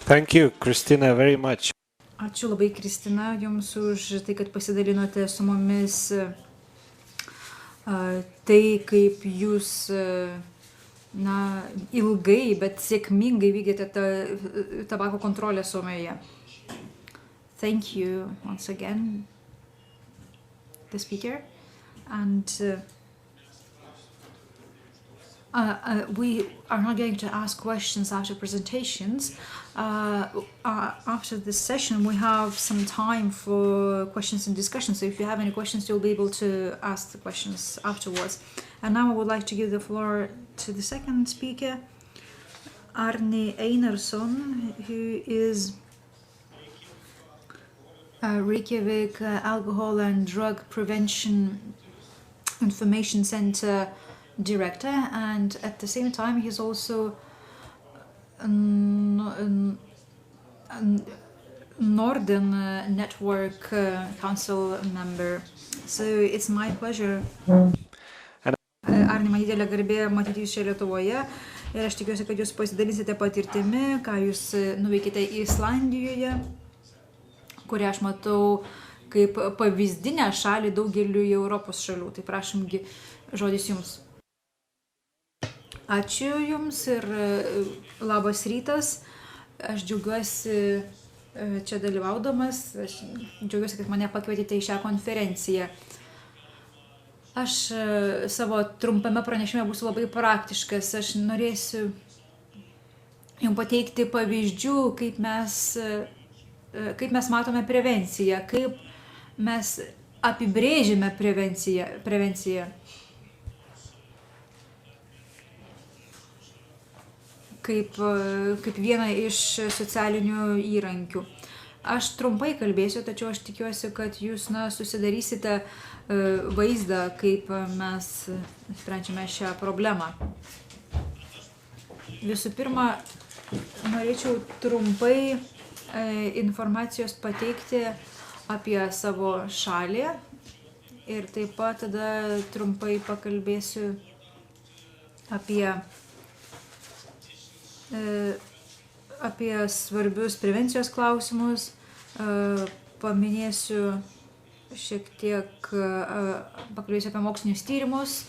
Thank you, Christina, very much. Ačiū labai, Kristina, jums už tai, kad pasidalinote su mumis tai, kaip jūs ilgai, bet sėkmingai vykdėte tabako kontrolę Suomijoje. Thank you once again, the speaker. And we are not going to ask questions after presentations. After this session, we have some time for questions and discussion. So if you have any questions, you'll be able to ask the questions afterwards. And now I would like to give the floor to the second speaker, Arni Einarsson, who is Reykjavik Alcohol and Drug Prevention Information Center Director, and at the same time he's also Norden Network Council member. So it's my pleasure. Arni, man didelė garbė matyti jūs čia Lietuvoje ir aš tikiuosi, kad jūs pasidalinsite patirtimi, ką jūs nuveikite Islandijoje, kurią aš matau kaip pavyzdinę šalį daugeliu Europos šalių. Tai prašomgi, žodis jums. Ačiū jums ir labas rytas. Aš džiaugiuosi čia dalyvaudamas. Aš džiaugiuosi, kad mane pakvietėte į šią konferenciją. Aš savo trumpame pranešime būsiu labai praktiškas. Aš norėsiu jums pateikti pavyzdžių, kaip mes matome prevenciją, kaip mes apibrėžime prevenciją. Kaip vieną iš socialinių įrankių. Aš trumpai kalbėsiu, tačiau aš tikiuosi, kad jūs susidarysite vaizdą, kaip mes sprendžiame šią problemą. Visų pirma, norėčiau trumpai informacijos pateikti apie savo šalį ir taip pat tada trumpai pakalbėsiu apie svarbius prevencijos klausimus, paminėsiu šiek tiek, pakalbėsiu apie mokslinius tyrimus,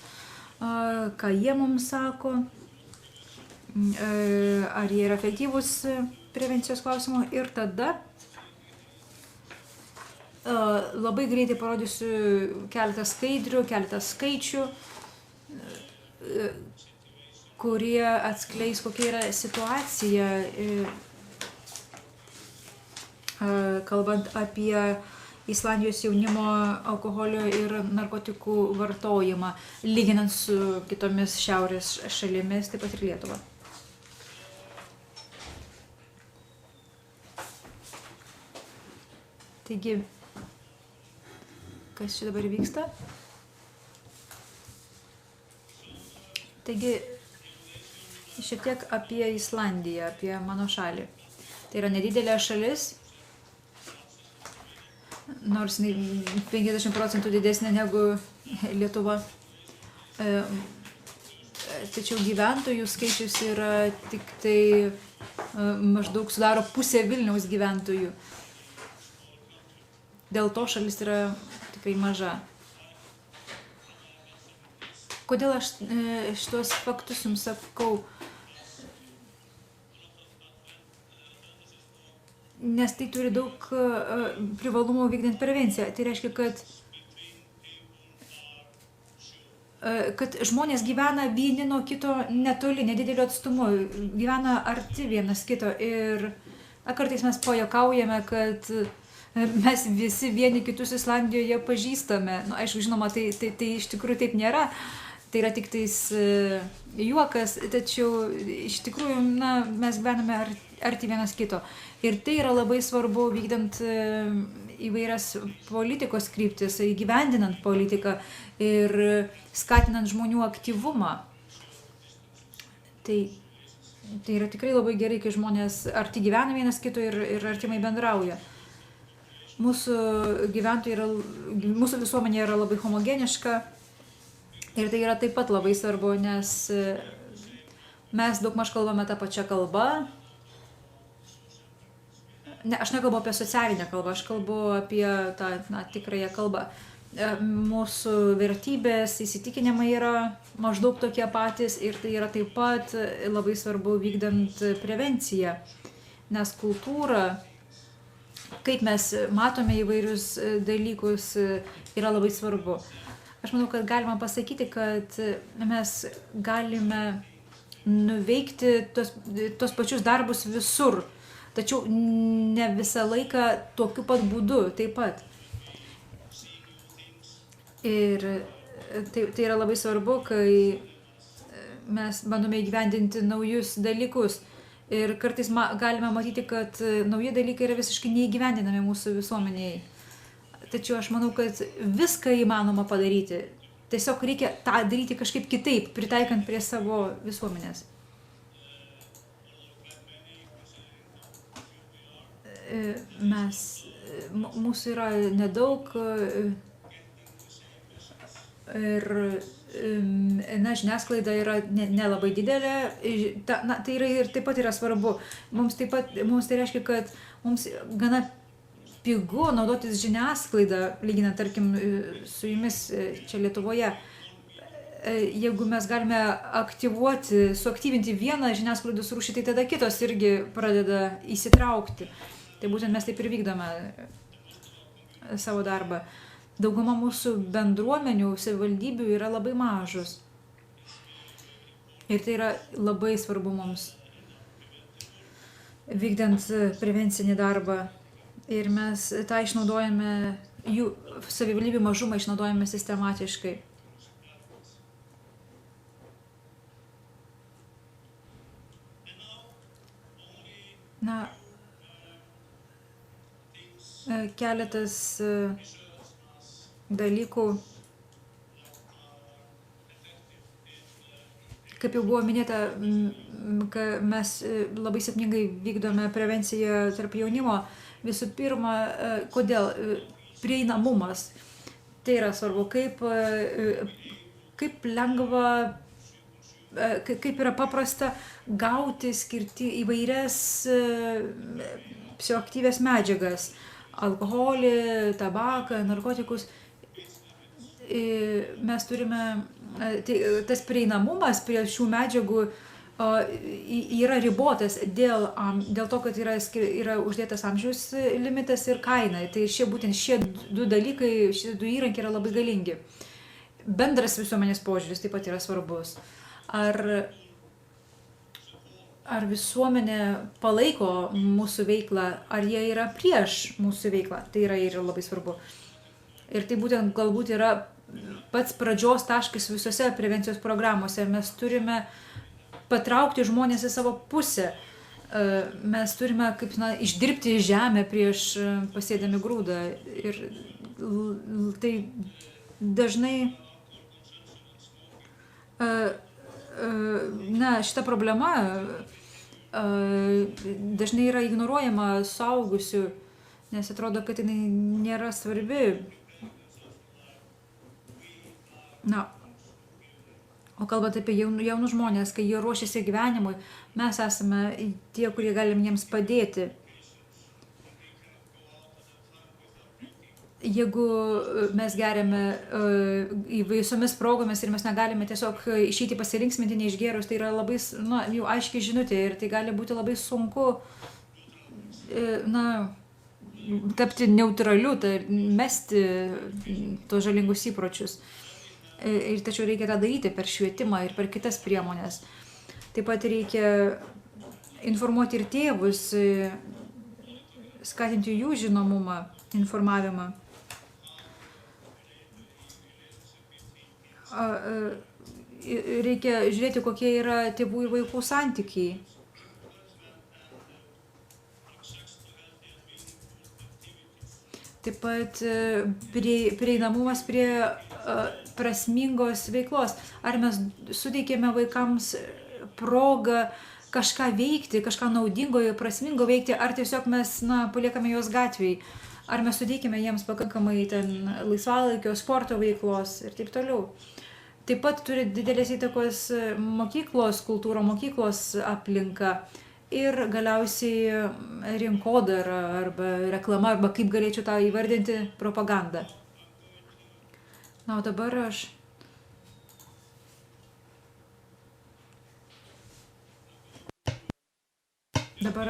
ką jie mums sako, ar jie yra efektyvūs prevencijos klausimų ir tada labai greitai parodysiu keletą skaidrių, keletą skaičių, kurie atskleis, kokia yra situacija, kalbant apie Islandijos jaunimo alkoholio ir narkotikų vartojimą, lyginant su kitomis šiaurės šalimis, taip pat ir Lietuva. Taigi, kas čia dabar vyksta? Taigi, šiek tiek apie Islandiją, apie mano šalį. Tai yra nedidelė šalis, nors 50% didesnė negu Lietuva. Tačiau gyventojų skaičius yra tik tai maždaug sudaro pusę Vilniaus gyventojų. Dėl to šalis yra tikrai maža. Kodėl aš šitos faktus jums sakau? Nes tai turi daug privalumų vykdant prevenciją. Tai reiškia, kad žmonės gyvena vieni nuo kito netoli, nedideliu atstumu, gyvena arti vienas kito ir kartais mes pajuokaujame, kad mes visi vieni kitus Islandijoje pažįstame. Aišku, žinoma, tai iš tikrųjų taip nėra. Tai yra tik tais juokas, tačiau iš tikrųjų mes gyvename arti vienas kito. Ir tai yra labai svarbu vykdant įvairias politikos kryptis, įgyvendinant politiką ir skatinant žmonių aktyvumą. Tai yra tikrai labai gerai, kai žmonės arti gyvena vienas kito ir artimai bendrauja. Mūsų visuomenė yra labai homogeniška ir tai yra taip pat labai svarbu, nes mes daugmaž kalbame tą pačią kalbą. Ne, aš nekalbu apie socialinę kalbą, aš kalbu apie tą tikrąją kalbą. Mūsų vertybės, įsitikinimai yra maždaug tokie patys ir tai yra taip pat labai svarbu vykdant prevenciją, nes kultūra, kaip mes matome įvairius dalykus, yra labai svarbu. Aš manau, kad galima pasakyti, kad mes galime nuveikti tos pačius darbus visur, tačiau ne visą laiką tokiu pat būdu taip pat. Ir tai yra labai svarbu, kai mes bandome įgyvendinti naujus dalykus. Ir kartais galime matyti, kad nauji dalykai yra visiškai neįgyvendinami mūsų visuomenėje. Tačiau aš manau, kad viską įmanoma padaryti. Tiesiog reikia tą daryti kažkaip kitaip, pritaikant prie savo visuomenės. Mūsų yra nedaug ir žiniasklaida yra nelabai didelė. Tai yra ir taip pat yra svarbu. Mums tai reiškia, kad mums gana pigu naudotis žiniasklaidą, lyginant, tarkim, su jumis čia Lietuvoje. Jeigu mes galime suaktyvinti vieną žiniasklaidos rūšį, tai tada kitos irgi pradeda įsitraukti. Tai būtent mes taip ir vykdome savo darbą. Dauguma mūsų bendruomenių, savivaldybių yra labai mažos. Ir tai yra labai svarbu mums, vykdant prevencinį darbą. Ir mes tą išnaudojame, jų savivaldybių mažumą išnaudojame sistematiškai. Keletas dalykų, kaip jau buvo minėta, kad mes labai sėkmingai vykdome prevenciją tarp jaunimo. Visų pirma, kodėl? Prieinamumas. Tai yra svarbu, kaip lengva, kaip yra paprasta gauti įvairias psichoaktyvias medžiagas. Alkoholį, tabaką, narkotikus. Mes turime, tas prieinamumas prie šių medžiagų yra ribotas dėl to, kad yra uždėtas amžiaus limitas ir kaina. Tai būtent šie du dalykai, šie du įrankiai yra labai galingi. Bendras visuomenės požiūris taip pat yra svarbus. Ar visuomenė palaiko mūsų veiklą, ar jie yra prieš mūsų veiklą. Tai yra labai svarbu. Ir tai būtent galbūt yra pats pradžios taškas visose prevencijos programuose. Mes turime patraukti žmonės į savo pusę. Mes turime išdirbti žemę prieš pasėdami grūdą. Ir tai dažnai šita problema dažnai yra ignoruojama suaugusių, nes atrodo, kad jinai nėra svarbi. O kalbant apie jaunus žmonės, kai jie ruošiasi gyvenimui, mes esame tie, kurie galim jiems padėti. Jeigu mes geriame visomis progomis ir mes negalime tiesiog išeiti pasilinksminti neišgėrus, tai yra labai jau aiškiai žinutė ir tai gali būti labai sunku tapti neutraliu, tai mesti tos žalingus įpročius. Ir tačiau reikia tą daryti per švietimą ir per kitas priemonės. Taip pat reikia informuoti ir tėvus, skatinti jų žinomumą, informavimą. Reikia žiūrėti, kokie yra tėvų ir vaikų santykiai. Taip taip pat prieinamumas prie prasmingos veiklos. Ar mes suteikėme vaikams progą kažką veikti, kažką naudingo, prasmingo veikti, ar tiesiog mes, paliekame juos gatvėj, ar mes suteikime jiems pakankamai ten laisvalaikio, sporto veiklos ir taip toliau. Taip pat turi didelės įtakos mokyklos kultūra, mokyklos aplinka ir galiausiai rinkodara arba reklama, arba kaip galėčiau tą įvardinti, propaganda. Na, o dabar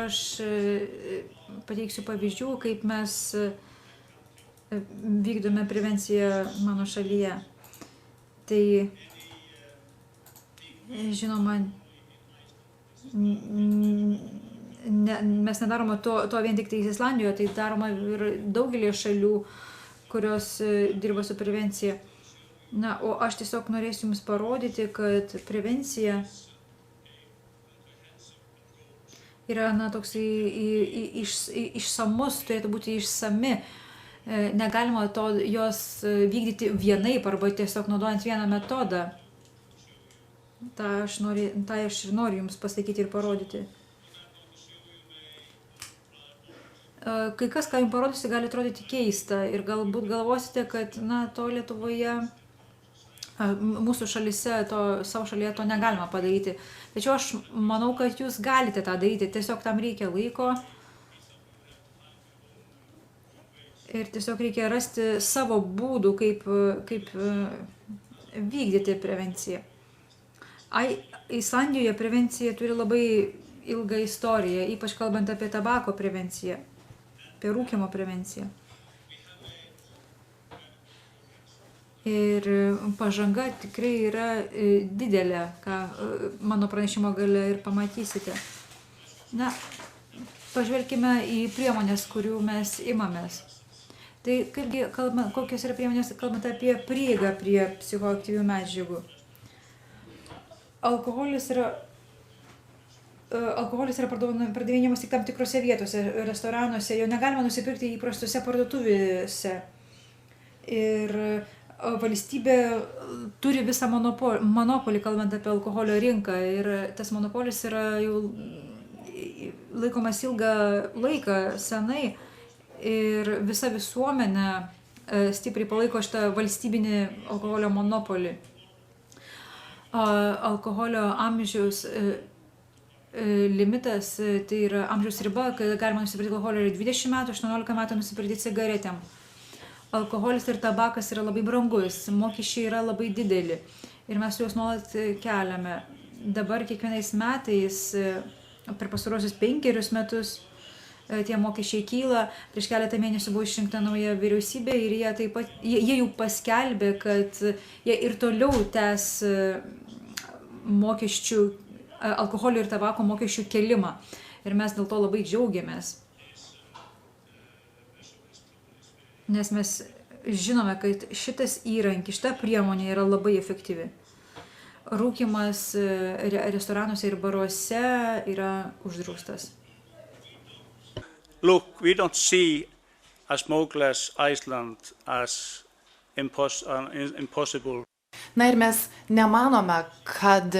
aš pateiksiu pavyzdžių, kaip mes vykdome prevenciją mano šalyje. Tai, žinoma, mes nedarome to vien tik tai Islandijoje, tai daroma ir daugelį šalių, kurios dirba su prevencija. Na, o aš tiesiog norėsiu Jums parodyti, kad prevencija yra, toks išsamus, turėtų būti išsami. Negalima jos vykdyti vienaip arba tiesiog naudojant vieną metodą. Tai aš ir noriu Jums pasakyti ir parodyti. Kai kas, ką Jums parodysiu, gali atrodyti keista ir galbūt galvosite, kad, to Lietuvoje, mūsų šalyse, savo šalyje to negalima padaryti. Tačiau aš manau, kad Jūs galite tą daryti, tiesiog tam reikia laiko ir tiesiog reikia rasti savo būdų, kaip vykdyti prevenciją. Islandijoje prevencija turi labai ilgą istoriją, ypač kalbant apie tabako prevenciją, apie rūkymo prevenciją. Ir pažanga tikrai yra didelė, ką mano pranešimo gale ir pamatysite. Na, pažvelkime į priemonės, kurių mes imamės. Tai kokios yra priemonės, kalbant apie prieigą prie psichoaktyvių medžiagų. Alkoholis yra pardavinėjamas tik tam tikrose vietose, restoranuose, jo negalima nusipirkti įprastose parduotuvėse. Ir valstybė turi visą monopolį, kalbant apie alkoholio rinką, ir tas monopolis yra jau laikomas ilgą laiką, senai, ir visa visuomenė stipriai palaiko šitą valstybinį alkoholio monopolį. Alkoholio amžiaus limitas, tai yra amžiaus riba, kai galima nusipirkti alkoholio, yra 20 metų, 18 metų nusipirkti cigaretėm. Alkoholis ir tabakas yra labai brangus, mokesčiai yra labai dideli ir mes juos nuolat keliame. Dabar kiekvienais metais, per pastaruosius 5 metus, tie mokesčiai kyla. Prieš keletą mėnesių buvo išrinkta nauja vyriausybė ir jie jau paskelbė, kad jie ir toliau tęs mokesčių, alkoholio ir tabako mokesčių kelimą. Ir mes dėl to labai džiaugiamės. Nes mes žinome, kad šitas įrankis, šita priemonė yra labai efektyvi. Rūkymas restoranuose ir baruose yra uždraustas. Look, we don't see a smokeless Iceland as impossible. Na ir mes nemanome, kad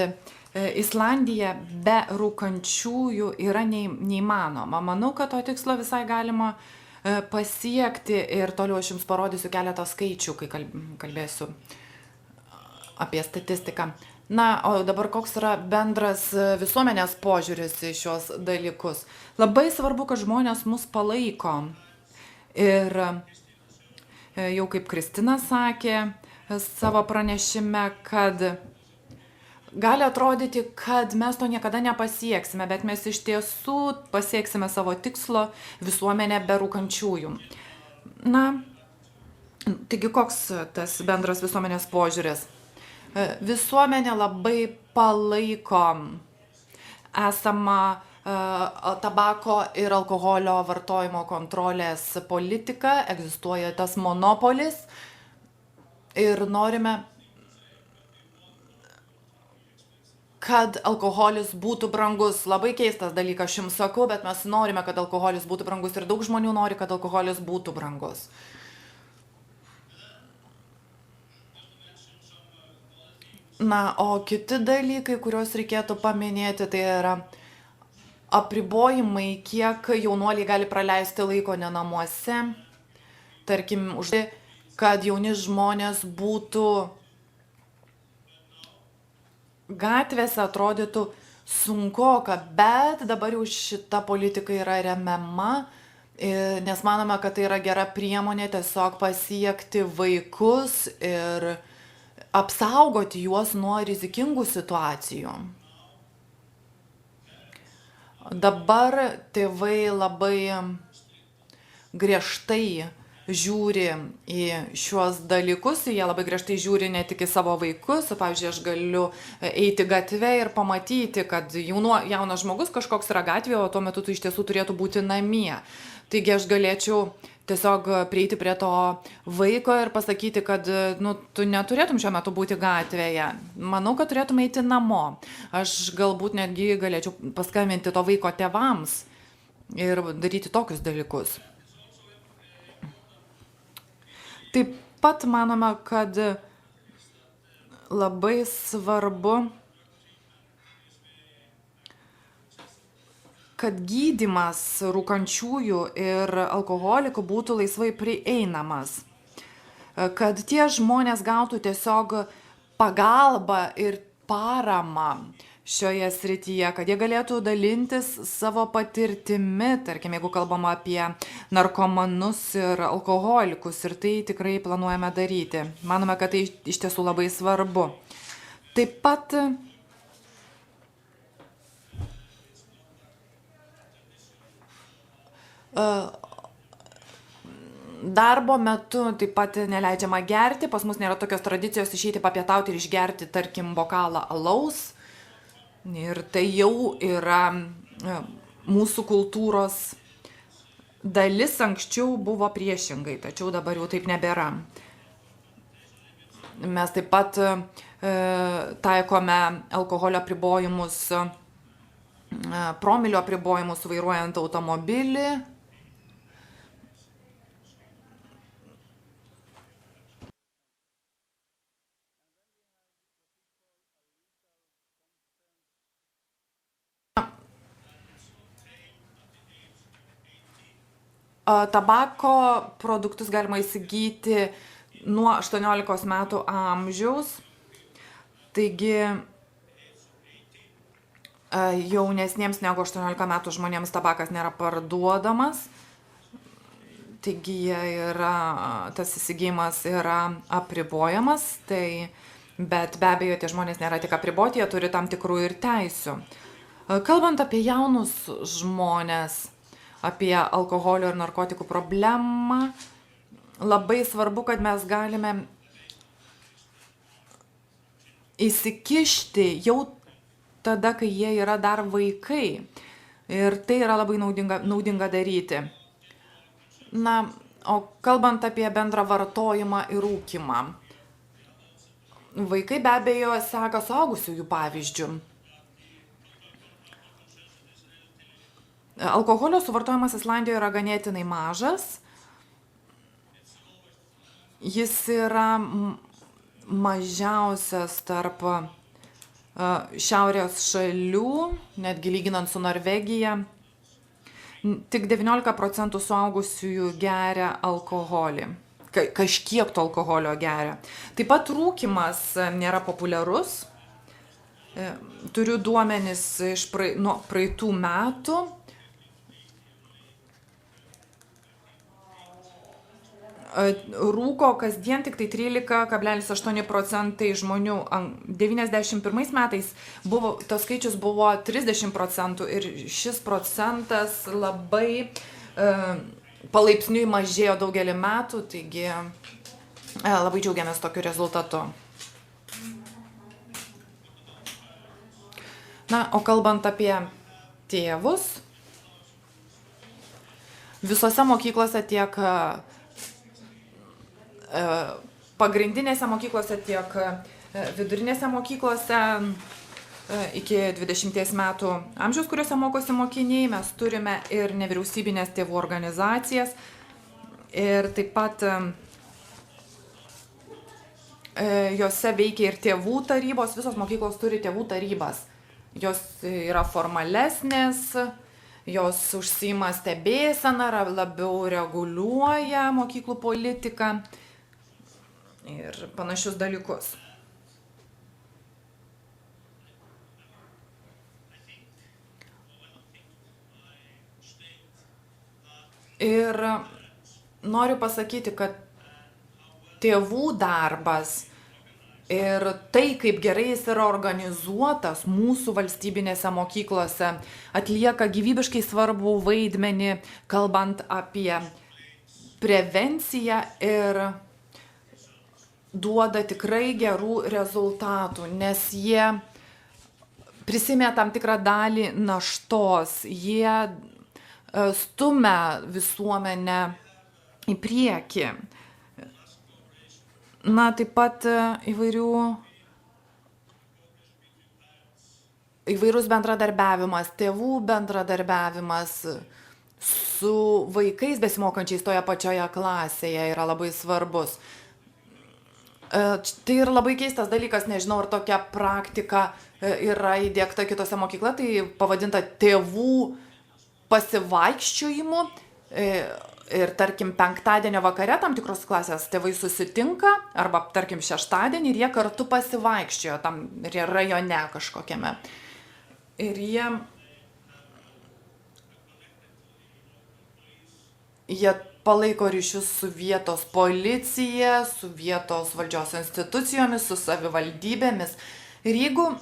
Islandija be rūkančiųjų yra neįmanoma. Manau, kad to tikslo visai galima pasiekti ir toliau aš Jums parodysiu keletą skaičių, kai kalbėsiu apie statistiką. Na, o dabar koks yra bendras visuomenės požiūris į šios dalykus. Labai svarbu, kad žmonės mus palaiko. Ir jau kaip Kristina sakė savo pranešime, kad gali atrodyti, kad mes to niekada nepasieksime, bet mes iš tiesų pasieksime savo tikslo visuomenę be rūkančiųjų. Na, taigi koks tas bendras visuomenės požiūris? Visuomenė labai palaiko esamą tabako ir alkoholio vartojimo kontrolės politiką, egzistuoja tas monopolis ir norime, kad alkoholis būtų brangus. Labai keistas dalykas, aš Jums sakau, bet mes norime, kad alkoholis būtų brangus ir daug žmonių nori, kad alkoholis būtų brangus. Na, o kiti dalykai, kuriuos reikėtų paminėti, tai yra apribojimai, kiek jaunuoliai gali praleisti laiko ne namuose. Tarkim, kad jauni žmonės būtų gatvėse, atrodytų sunkoka, bet dabar jau šita politika yra remiama, nes manome, kad tai yra gera priemonė tiesiog pasiekti vaikus ir apsaugoti juos nuo rizikingų situacijų. Dabar tėvai labai griežtai žiūri į šiuos dalykus, jie labai griežtai žiūri ne tik į savo vaikus, pavyzdžiui, aš galiu eiti gatvę ir pamatyti, kad jaunas žmogus kažkoks yra gatvėje, o tuo metu tu iš tiesų turėtų būti namie. Taigi aš galėčiau tiesiog prieiti prie to vaiko ir pasakyti, kad tu neturėtum šiuo metu būti gatvėje. Manau, kad turėtum eiti namo. Aš galbūt netgi galėčiau paskambinti to vaiko tėvams ir daryti tokius dalykus. Taip pat manome, kad labai svarbu, kad gydymas rūkančiųjų ir alkoholikų būtų laisvai prieinamas, kad tie žmonės gautų tiesiog pagalbą ir paramą šioje srityje, kad jie galėtų dalintis savo patirtimi, tarkim, jeigu kalbama apie narkomanus ir alkoholikus, ir tai tikrai planuojame daryti. Manome, kad tai iš tiesų labai svarbu. Taip pat darbo metu taip pat neleidžiama gerti, pas mus nėra tokios tradicijos išeiti papietauti ir išgerti, tarkim, bokalą alaus. Ir tai jau yra mūsų kultūros dalis, anksčiau buvo priešingai, tačiau dabar jau taip nebėra. Mes taip pat taikome alkoholio apribojimus, promilių apribojimus vairuojant automobilį. Tabako produktus galima įsigyti nuo 18 metų amžiaus, taigi jaunesniems negu 18 metų žmonėms tabakas nėra parduodamas, taigi tas įsigijimas yra apribojamas, bet be abejo tie žmonės nėra tik apriboti, jie turi tam tikrų ir teisių. Kalbant apie jaunus žmonės, apie alkoholio ir narkotikų problemą, labai svarbu, kad mes galime įsikišti jau tada, kai jie yra dar vaikai. Ir tai yra labai naudinga daryti. Na, o kalbant apie bendrą vartojimą ir rūkymą, vaikai be abejo seka suaugusiųjų pavyzdžių. Alkoholio suvartojimas Islandijoje yra ganėtinai mažas. Jis yra mažiausias tarp šiaurės šalių, netgi lyginant su Norvegija. Tik 19% suaugusiųjų geria alkoholį. Kažkiek to alkoholio geria. Taip pat rūkymas nėra populiarus. Turiu duomenis iš praeitų metų. Rūko kasdien tik tai 13,8% žmonių. 91 metais tas skaičius buvo 30% ir šis procentas labai palaipsniui mažėjo daugelį metų, taigi labai džiaugiamės tokiu rezultatu. Na, o kalbant apie tėvus, visose mokyklose tiek pagrindinėse mokyklose, tiek vidurinėse mokyklose iki 20 metų amžiaus, kuriuose mokosi mokiniai, mes turime ir nevyriausybinės tėvų organizacijas ir taip pat Jose veikia ir tėvų tarybos, visos mokyklos turi tėvų tarybas. Jos yra formalesnės, jos užsiima stebėseną, labiau reguliuoja mokyklų politiką ir panašius dalykus. Ir noriu pasakyti, kad tėvų darbas ir tai, kaip gerai jis yra organizuotas mūsų valstybinėse mokyklose, atlieka gyvybiškai svarbų vaidmenį, kalbant apie prevenciją ir duoda tikrai gerų rezultatų, nes jie prisimė tam tikrą dalį naštos, jie stumia visuomenę į priekį. Na, taip pat įvairus bendradarbiavimas, tėvų bendradarbiavimas su vaikais besimokančiais toje pačioje klasėje yra labai svarbus. Tai yra labai keistas dalykas, nežinau, ar tokia praktika yra įdiegta kitose mokyklose, tai pavadinta tėvų pasivaikščiojimu. Ir tarkim, penktadienio vakare tam tikros klasės tėvai susitinka, arba tarkim šeštadienį ir jie kartu pasivaikščiojo tam rajone kažkokiame. Ir jie palaiko ryšius su vietos policija, su vietos valdžios institucijomis, su savivaldybėmis. Ir jeigu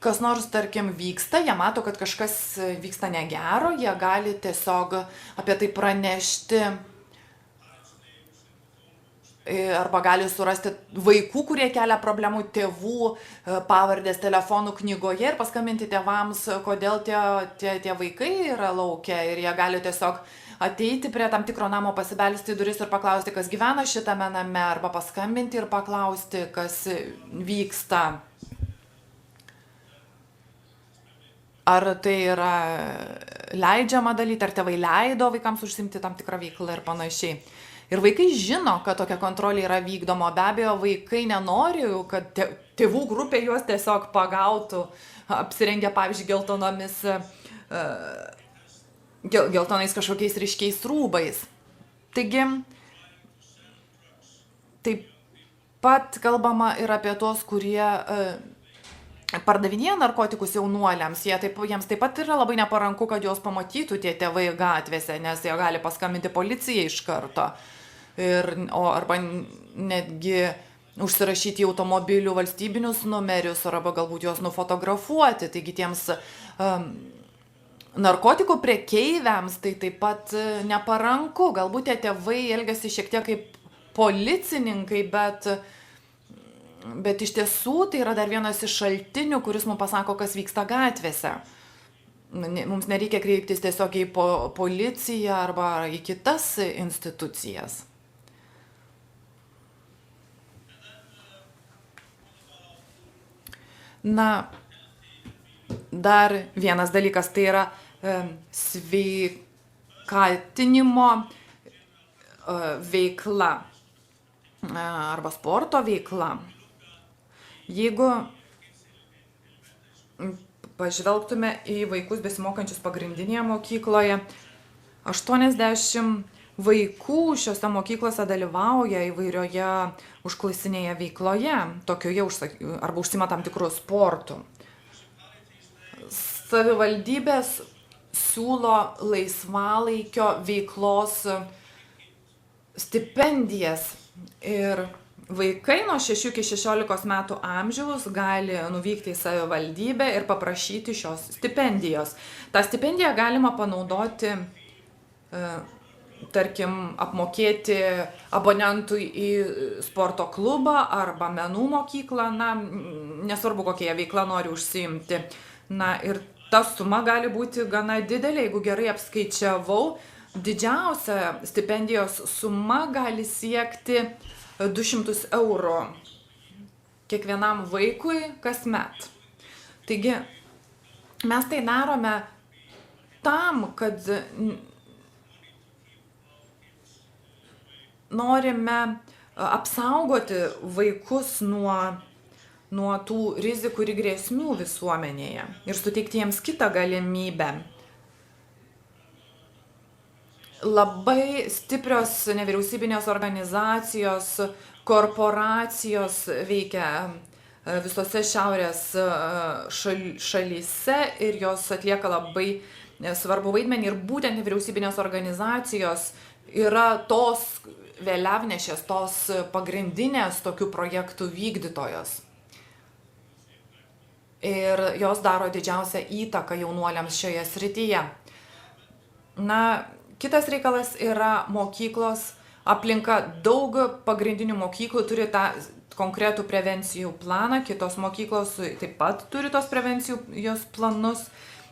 kas nors, tarkim, vyksta, jie mato, kad kažkas vyksta negero, jie gali tiesiog apie tai pranešti arba gali surasti vaikų, kurie kelia problemų, tėvų pavardės telefonų knygoje ir paskambinti tėvams, kodėl tie vaikai yra lauke ir jie gali tiesiog ateiti prie tam tikro namo, pasibelsti į duris ir paklausti, kas gyvena šitame name, arba paskambinti ir paklausti, kas vyksta. Ar tai yra leidžiama daryti, ar tėvai leido vaikams užsimti tam tikrą veiklą ir panašiai. Ir vaikai žino, kad tokia kontrolė yra vykdoma. Be abejo, vaikai nenori, kad tėvų grupė juos tiesiog pagautų, apsirengę, pavyzdžiui, geltonais kažkokiais ryškiais rūbais. Taigi, taip pat kalbama ir apie tuos, kurie pardavinėja narkotikus jaunuoliams, jiems taip pat yra labai neparanku, kad juos pamatytų tie tėvai gatvėse, nes jie gali paskambinti policijai iš karto. Arba netgi užsirašyti į automobilių valstybinius numerius, arba galbūt juos nufotografuoti. Taigi tiems narkotikų prekeiviams tai taip pat neparanku. Galbūt tie tėvai elgiasi šiek tiek kaip policininkai, bet iš tiesų tai yra dar vienas iš šaltinių, kuris mums pasako, kas vyksta gatvėse. Mums nereikia kreiptis tiesiog į policiją arba į kitas institucijas. Na, dar vienas dalykas tai yra sveikatinimo veikla arba sporto veikla. Jeigu pažvelgtume į vaikus besimokančius pagrindinėje mokykloje, 80 vaikų šiose mokyklose dalyvauja įvairioje užklasinėje veikloje, tokioje arba užsima tam tikrų sportų. Savivaldybės siūlo laisvalaikio veiklos stipendijas ir vaikai nuo 6 iki 16 metų amžiaus gali nuvykti į savivaldybę ir paprašyti šios stipendijos. Ta stipendiją galima panaudoti, tarkim, apmokėti abonentui į sporto klubą arba menų mokyklą, nesvarbu, kokia veikla nori užsiimti. Ir ta suma gali būti gana didelė, jeigu gerai apskaičiavau, didžiausia stipendijos suma gali siekti 200 eurų kiekvienam vaikui kasmet. Taigi, mes tai darome tam, kad norime apsaugoti vaikus nuo tų rizikų ir grėsmių visuomenėje ir suteikti jiems kitą galimybę. Labai stiprios nevyriausybinės organizacijos, korporacijos veikia visose šiaurės šalyse ir jos atlieka labai svarbu vaidmenį ir būtent nevyriausybinės organizacijos yra tos vėliavnešės, tos pagrindinės tokių projektų vykdytojos. Ir jos daro didžiausią įtaką jaunuoliams šioje srityje. Na, kitas reikalas yra mokyklos aplinka. Daug pagrindinių mokyklų turi tą konkretų prevencijų planą, kitos mokyklos taip pat turi tos prevencijos planus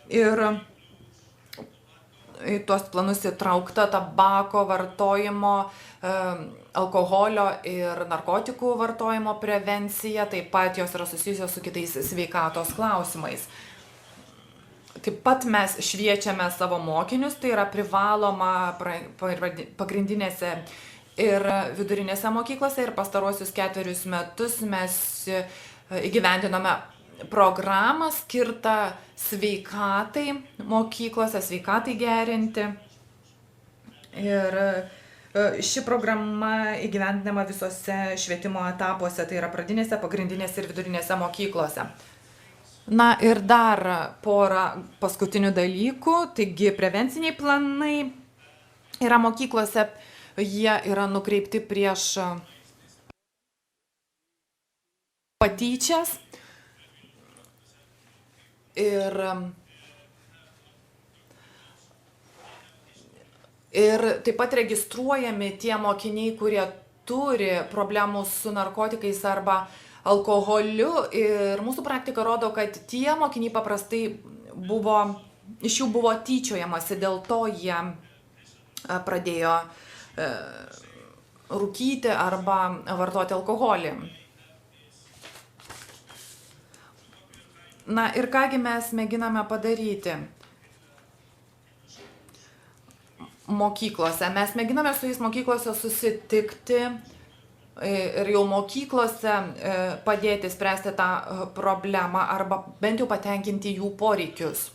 ir į tuos planus įtraukta tabako vartojimo, alkoholio ir narkotikų vartojimo prevencija, taip pat jos yra susijusios su kitais sveikatos klausimais. Taip pat mes šviečiame savo mokinius, tai yra privaloma pagrindinėse ir vidurinėse mokyklose ir pastaruosius 4 metus mes įgyvendinome programą skirtą sveikatai mokyklose, sveikatai gerinti. Ir ši programa įgyvendinama visose švietimo etapuose, tai yra pradinėse, pagrindinėse ir vidurinėse mokyklose. Na ir dar porą paskutinių dalykų, taigi prevenciniai planai yra mokyklose, jie yra nukreipti prieš patyčias ir taip pat registruojami tie mokiniai, kurie turi problemų su narkotikais arba alkoholiu ir mūsų praktika rodo, kad tie mokiniai paprastai iš jų buvo tyčiojamasi, dėl to jie pradėjo rūkyti arba vartoti alkoholį. Na ir kągi mes mėginame padaryti mokyklose. Mes mėginame su jais mokyklose susitikti ir jau mokyklose padėti spręsti tą problemą arba bent jau patenkinti jų poreikius.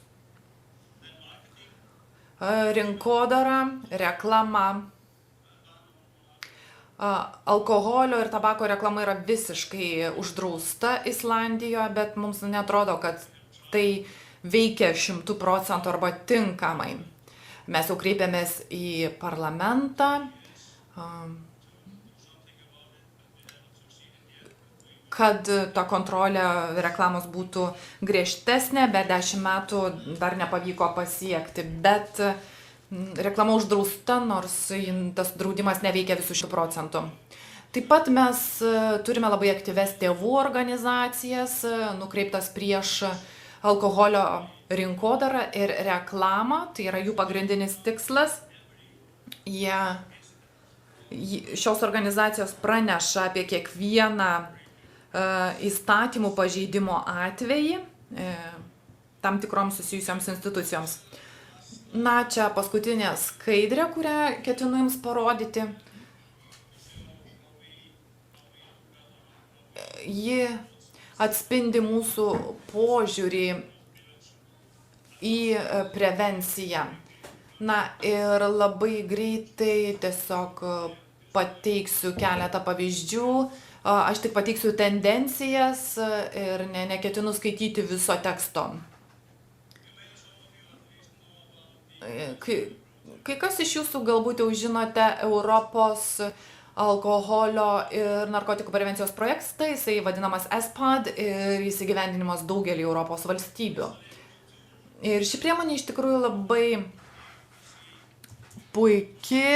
Rinkodara, reklama. Alkoholio ir tabako reklama yra visiškai uždrausta Islandijoje, bet mums netrodo, kad tai veikia 100% arba tinkamai. Mes jau kreipėmės į parlamentą, kad ta kontrolė reklamos būtų griežtesnė, bet 10 metų dar nepavyko pasiekti. Bet reklama uždrausta, nors tas draudimas neveikia visų 100%. Taip pat mes turime labai aktyves tėvų organizacijas, nukreiptas prieš alkoholio rinkodarą ir reklamą, tai yra jų pagrindinis tikslas. Šios organizacijos praneša apie kiekvieną įstatymų pažeidimo atvejį tam tikroms susijusioms institucijoms. Na, čia paskutinė skaidrė, kurią ketinu jums parodyti. Ji atspindi mūsų požiūrį į prevenciją. Na ir labai greitai tiesiog pateiksiu keletą pavyzdžių. Aš tik pateiksiu tendencijas ir neketinu skaityti viso teksto. Kai kas iš jūsų galbūt jau žinote Europos alkoholio ir narkotikų prevencijos projektą, jisai vadinamas ESPAD ir jis įgyvendinimas daugelį Europos valstybių. Ir ši priemonė iš tikrųjų labai puiki,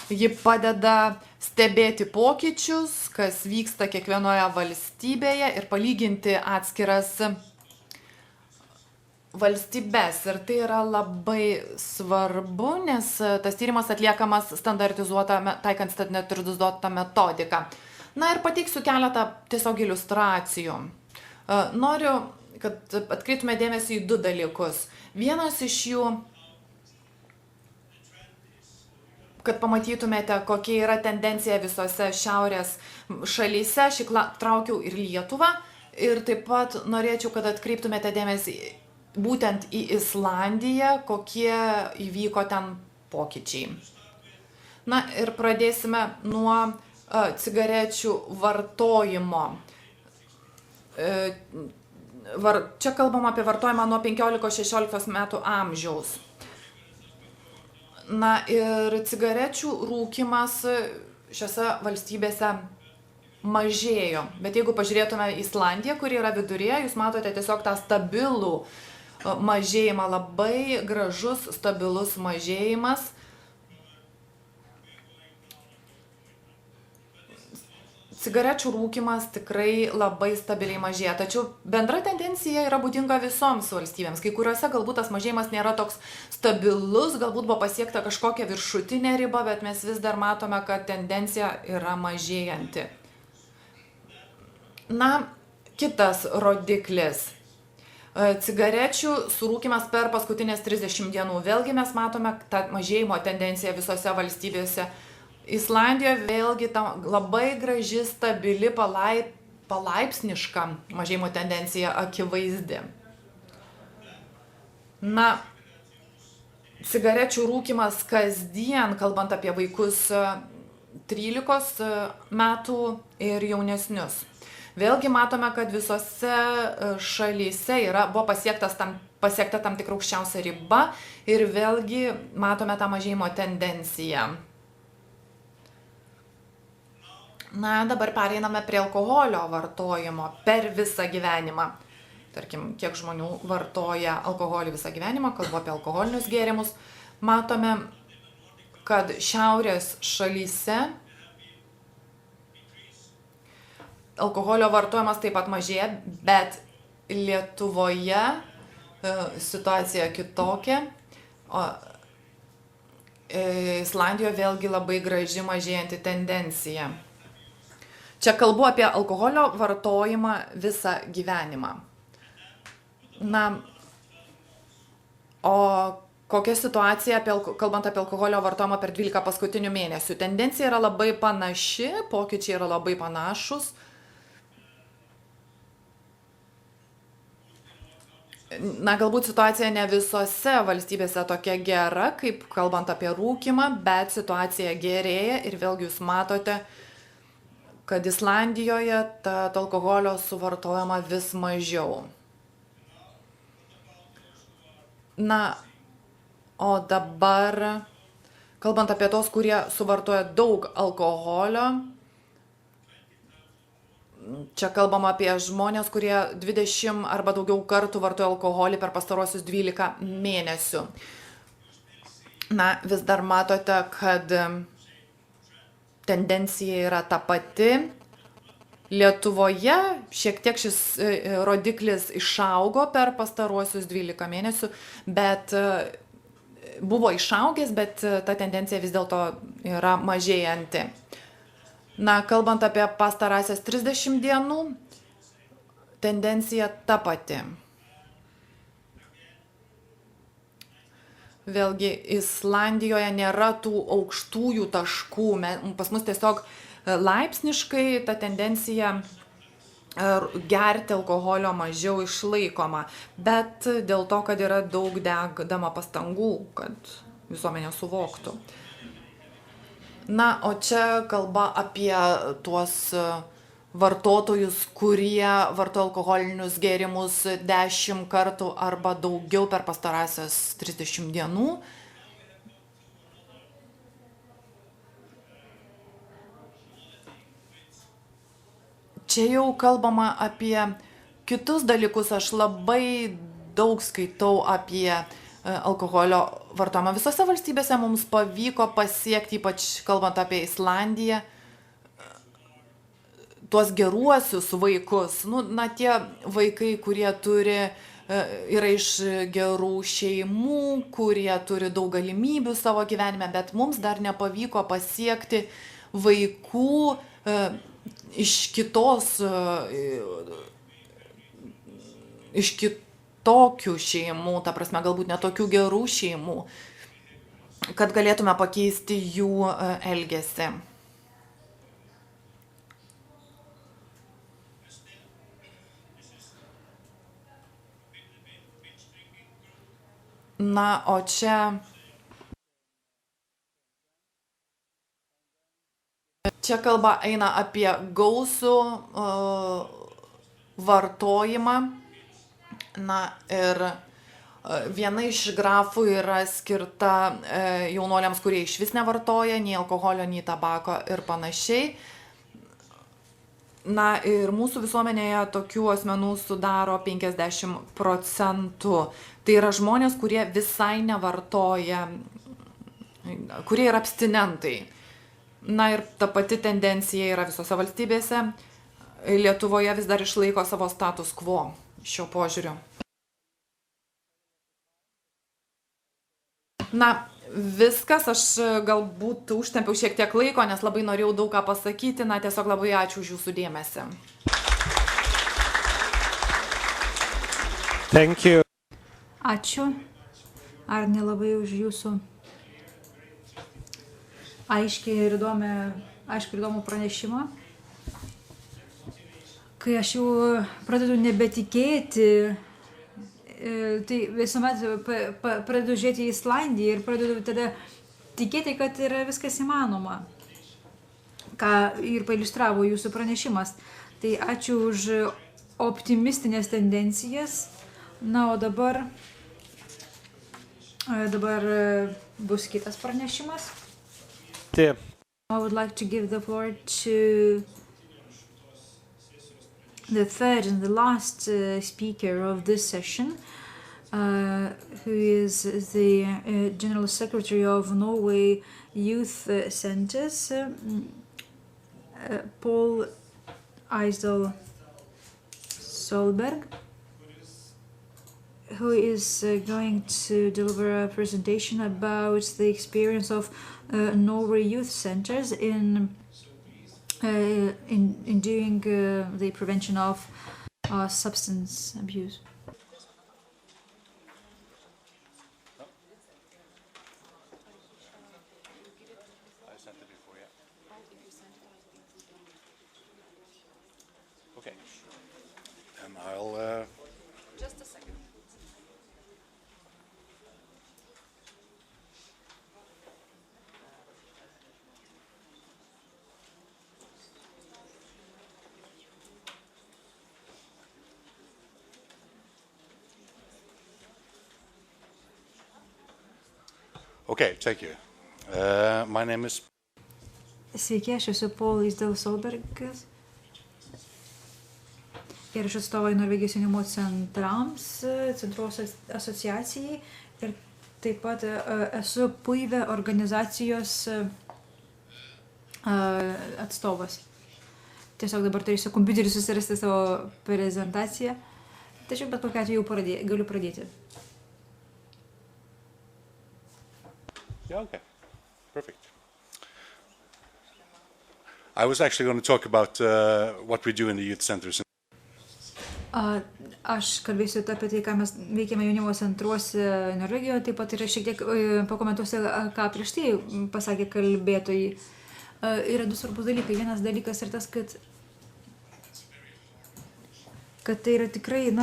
ji padeda stebėti pokyčius, kas vyksta kiekvienoje valstybėje ir palyginti atskiras valstybės. Ir tai yra labai svarbu, nes tas tyrimas atliekamas taikant standartizuotą metodiką. Na ir pateiksiu keletą tiesiog iliustracijų. Noriu, kad atkreiptume dėmesį į 2 dalykus. Vienas iš jų, kad pamatytumėte, kokia yra tendencija visose šiaurės šalyse. Šį traukiau ir Lietuvą. Ir taip pat norėčiau, kad atkreiptumėte dėmesį būtent į Islandiją, kokie įvyko ten pokyčiai. Na ir pradėsime nuo cigarečių vartojimo. Čia kalbam apie vartojimą nuo 15-16 metų amžiaus. Na ir cigarečių rūkymas šiose valstybėse mažėjo. Bet jeigu pažiūrėtume Islandiją, kuri yra viduryje, jūs matote tiesiog tą stabilų mažėjimą, labai gražus, stabilus mažėjimas. Cigarečių rūkymas tikrai labai stabiliai mažėja, tačiau bendra tendencija yra būdinga visoms valstybėms. Kai kuriuose galbūt tas mažėjimas nėra toks stabilus, galbūt buvo pasiekta kažkokia viršutinė riba, bet mes vis dar matome, kad tendencija yra mažėjanti. Na, kitas rodiklis. Cigarečių surūkymas per paskutinės 30 dienų. Vėlgi mes matome tą mažėjimo tendenciją visose valstybėse. Islandijoje vėlgi ta labai graži, stabili, palaipsniška mažėjimo tendencija akivaizdi. Na, cigarečių rūkymas kasdien, kalbant apie vaikus 13 metų ir jaunesnius. Vėlgi matome, kad visose šalyse buvo pasiekta tam tikra aukščiausia riba ir vėlgi matome tą mažėjimo tendenciją. Na, dabar pereiname prie alkoholio vartojimo per visą gyvenimą. Tarkim, kiek žmonių vartoja alkoholį visą gyvenimą, kalbu apie alkoholinius gėrimus. Matome, kad šiaurės šalyse alkoholio vartojimas taip pat mažėja, bet Lietuvoje situacija kitokia. O Islandijoje vėlgi labai graži mažėjanti tendencija. Čia kalbu apie alkoholio vartojimą visą gyvenimą. Na, o kokia situacija, kalbant apie alkoholio vartojimą per 12 paskutinių mėnesių? Tendencija yra labai panaši, pokyčiai yra labai panašus. Na, galbūt situacija ne visose valstybėse tokia gera, kaip kalbant apie rūkymą, bet situacija gerėja ir vėlgi jūs matote, kad Islandijoje to alkoholio suvartojama vis mažiau. Na, o dabar, kalbant apie tos, kurie suvartoja daug alkoholio, čia kalbam apie žmonės, kurie 20 arba daugiau kartų vartoja alkoholį per pastaruosius 12 mėnesių. Na, vis dar matote, kad tendencija yra ta pati. Lietuvoje šiek tiek šis rodiklis išaugo per pastaruosius 12 mėnesių, bet buvo išaugęs, bet ta tendencija vis dėlto yra mažėjanti. Na, kalbant apie pastarąsias 30 dienų, tendencija ta pati. Vėlgi, Islandijoje nėra tų aukštųjų taškų. Pas mus tiesiog laipsniškai ta tendencija gerti alkoholio mažiau išlaikoma. Bet dėl to, kad yra daug dedama pastangų, kad visuomenė suvoktų. Na, o čia kalba apie tuos vartotojus, kurie vartoja alkoholinius gėrimus 10 kartų arba daugiau per pastarąsias 30 dienų. Čia jau kalbama apie kitus dalykus. Aš labai daug skaitau apie alkoholio vartojimą. Visose valstybėse mums pavyko pasiekti, ypač kalbant apie Islandiją, tuos geruosius vaikus, na, tie vaikai, kurie yra iš gerų šeimų, kurie turi daug galimybių savo gyvenime, bet mums dar nepavyko pasiekti vaikų iš kitokių šeimų, ta prasme, galbūt netokių gerų šeimų. kad galėtume pakeisti jų elgesį. Na, o čia kalba eina apie gausų vartojimą. Na ir viena iš grafų yra skirta jaunuoliams, kurie išvis nevartoja nei alkoholio, nei tabako ir panašiai. Na ir mūsų visuomenėje tokių asmenų sudaro 50%. Tai yra žmonės, kurie visai nevartoja, kurie yra abstinentai. Na ir ta pati tendencija yra visose valstybėse. Lietuvoje vis dar išlaiko savo status quo šio požiūriu. Na, viskas, aš galbūt užtempiau šiek tiek laiko, nes labai norėjau daug ką pasakyti. Na, tiesiog labai ačiū už jūsų dėmesį. Thank you. Ačiū, Arni, labai už jūsų aiškiai ir įdomų pranešimą. Kai aš jau pradedu nebetikėti, tai visuomet pradedu žiūrėti į Islandiją ir pradedu tada tikėti, kad yra viskas įmanoma, ką ir pailiustravo jūsų pranešimas. Tai ačiū už optimistinės tendencijas. Na, o dabar bus kitas pranešimas. Taip. I would like to give the floor to the third and the last speaker of this session, who is the General Secretary of Norway Youth Centers, Paul Eisdal Solberg, who is going to deliver a presentation about the experience of Norway Youth Centers in doing the prevention of substance abuse. Okay. And I'll... Just a second. Okay, thank you. My name is... Sveiki, aš esu Paul Eisdal Solbergas ir aš atstovauju Norvegijos jaunimo centrų asociacijai ir taip pat esu PUIVE organizacijos atstovas. Tiesiog dabar turėsiu kompiuterį susirasti savo prezentaciją, tačiau bet kokiu atveju galiu pradėti. Yeah, okay. Perfect. I was actually going to talk about what we do in the youth centers. Aš kalbėsiu apie tai, ką mes veikiame jaunimo centruose Norvegijoje, taip pat ir šiek tiek pakomentuosiu, ką prieš tai pasakė kalbėtojai. Yra du svarbus dalykai. Vienas dalykas yra tas, kad tai yra tikrai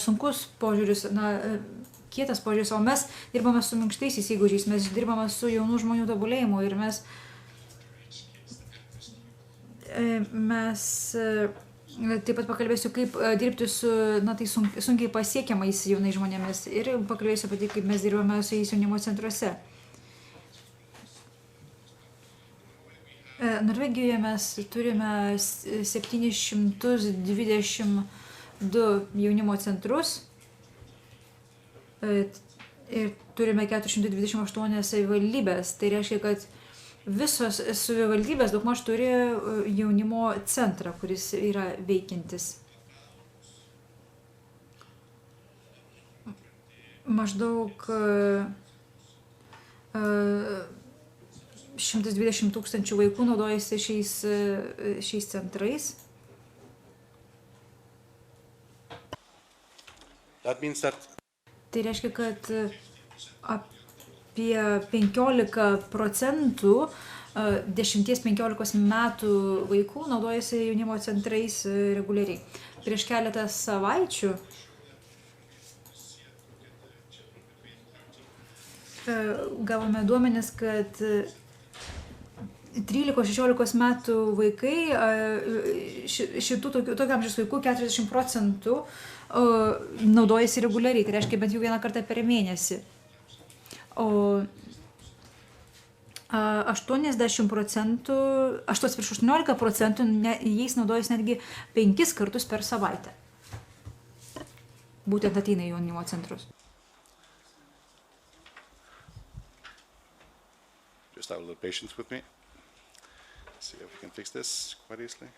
sunkus požiūris, kietas požiūris, o mes dirbame su minkštaisiais įgūdžiais, mes dirbame su jaunų žmonių tobulėjimu ir mes taip pat pakalbėsiu, kaip dirbti su tai sunkiai pasiekiamais jaunais žmonėmis ir pakalbėsiu apie tai, kaip mes dirbame su jais jaunimo centruose. Norvegijoje mes turime 722 jaunimo centrus ir turime 428 savivaldybės. Tai reiškia, kad visos savivaldybės daugmaž turi jaunimo centrą, kuris yra veikiantis. Maždaug 120 000 vaikų naudojasi šiais centrais. That means that... Tai reiškia, kad apie 15% 10-15 metų vaikų naudojasi jaunimo centrais reguliariai. Prieš keletą savaičių gavome duomenis, kad 13-16 metų vaikai, šitų tokio amžiaus vaikų 40% naudojasi reguliariai, tai reiškia bent jau vieną kartą per mėnesį. O 18% jais naudojasi netgi 5 kartus per savaitę. Būtent ateina į jaunimo centrus. Just have a little patience with me. See if we can fix this quite easily.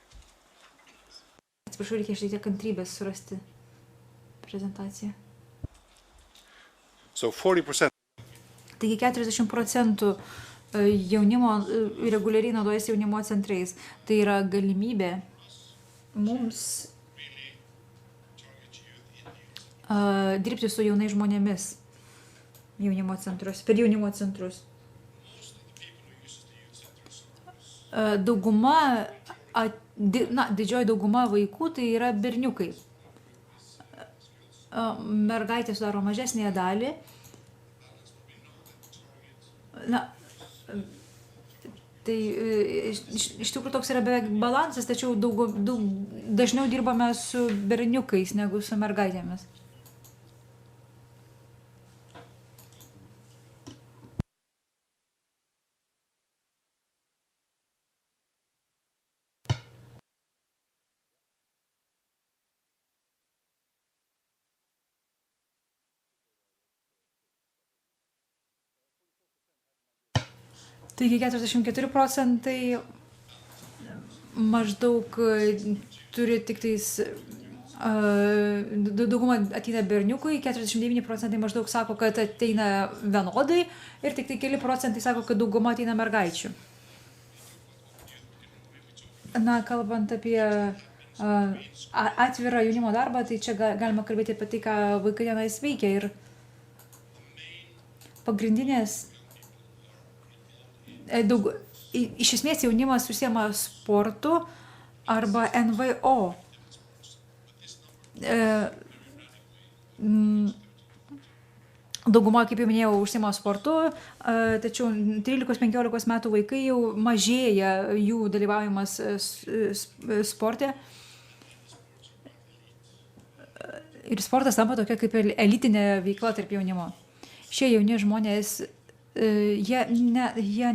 Atsiprašau, reikia šiek tiek kantrybės surasti prezentaciją. So 40%. Taigi 40% jaunimo reguliariai naudojasi jaunimo centrais. Tai yra galimybė mums dirbti su jaunais žmonėmis jaunimo centrus, per jaunimo centrus. Dauguma, didžioji dauguma vaikų tai yra berniukai. Mergaitės sudaro mažesnėje dalį. Tai iš tikrųjų toks yra beveik balansas, tačiau dažniau dirbame su berniukais negu su mergaitėmis. Taigi 44% maždaug turi tik tais, dauguma ateina berniukui, 49% maždaug sako, kad ateina vienodai ir tik tai keli procentai sako, kad dauguma ateina mergaičių. Kalbant apie atvirą jaunimo darbą, tai čia galima kalbėti apie tai, ką vaikai tenais veikia. Ir pagrindinės iš esmės jaunimas užsiema sportu arba NVO. Dauguma, kaip jau minėjau, užsiema sportu, tačiau 13-15 metų vaikai jau mažėja jų dalyvaujamas sporte. Ir sportas tampa tokia kaip elitinė veikla tarp jaunimo. Šie jauni žmonės jie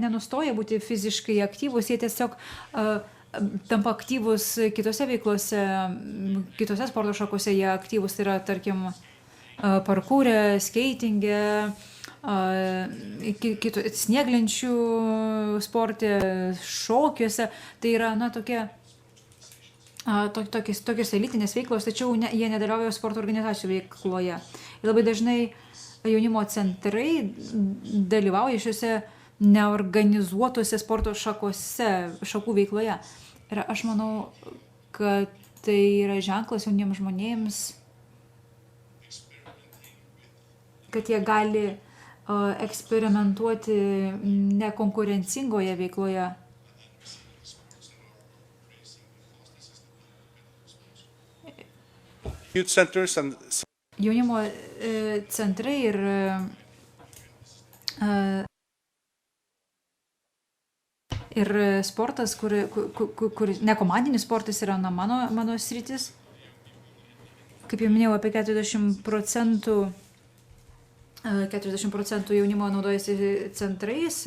nenustoja būti fiziškai aktyvūs, jie tiesiog tampa aktyvūs kitose veiklose, kitose sporto šakose jie aktyvūs, tai yra, tarkim, parkūre, skeitinge, snieglenčių sporte, šokiuose. Tai yra, tokios elitinės veiklos, tačiau jie nedalyvauja sporto organizacijų veikloje. Ir labai dažnai jaunimo centrai dalyvauja šiuose neorganizuotose sporto šakų veikloje. Ir aš manau, kad tai yra ženklas jauniems žmonėms, kad jie gali eksperimentuoti nekonkurencingoje veikloje. Youth centers and Jaunimo centrai ir sportas, kur nekomandinis sportas yra mano sritis. Kaip jau minėjau, apie 40% jaunimo naudojasi centrais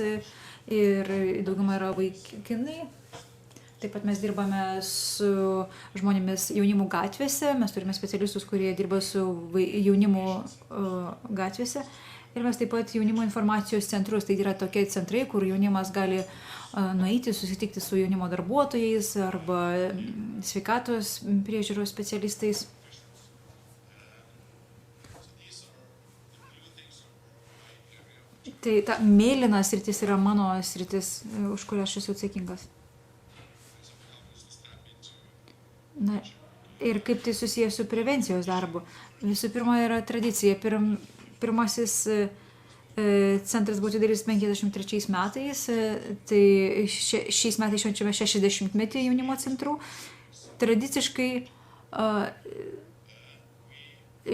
ir dauguma yra vaikinai. Taip pat mes dirbame su žmonėmis jaunimų gatvėse, mes turime specialistus, kurie dirba su jaunimu gatvėse. Ir mes taip pat jaunimo informacijos centrus, tai yra tokie centrai, kur jaunimas gali nueiti, susitikti su jaunimo darbuotojais arba sveikatos priežiūros specialistais. Tai ta mėlyna sritis yra mano sritis, už kurią aš esu atsakingas. Ir kaip tai susijęs su prevencijos darbu. Visų pirma yra tradicija. Pirmasis Centras buvo atidarytas 53 metais, tai šiais metais švenčiame 60-metį jaunimo centrų. Tradiciškai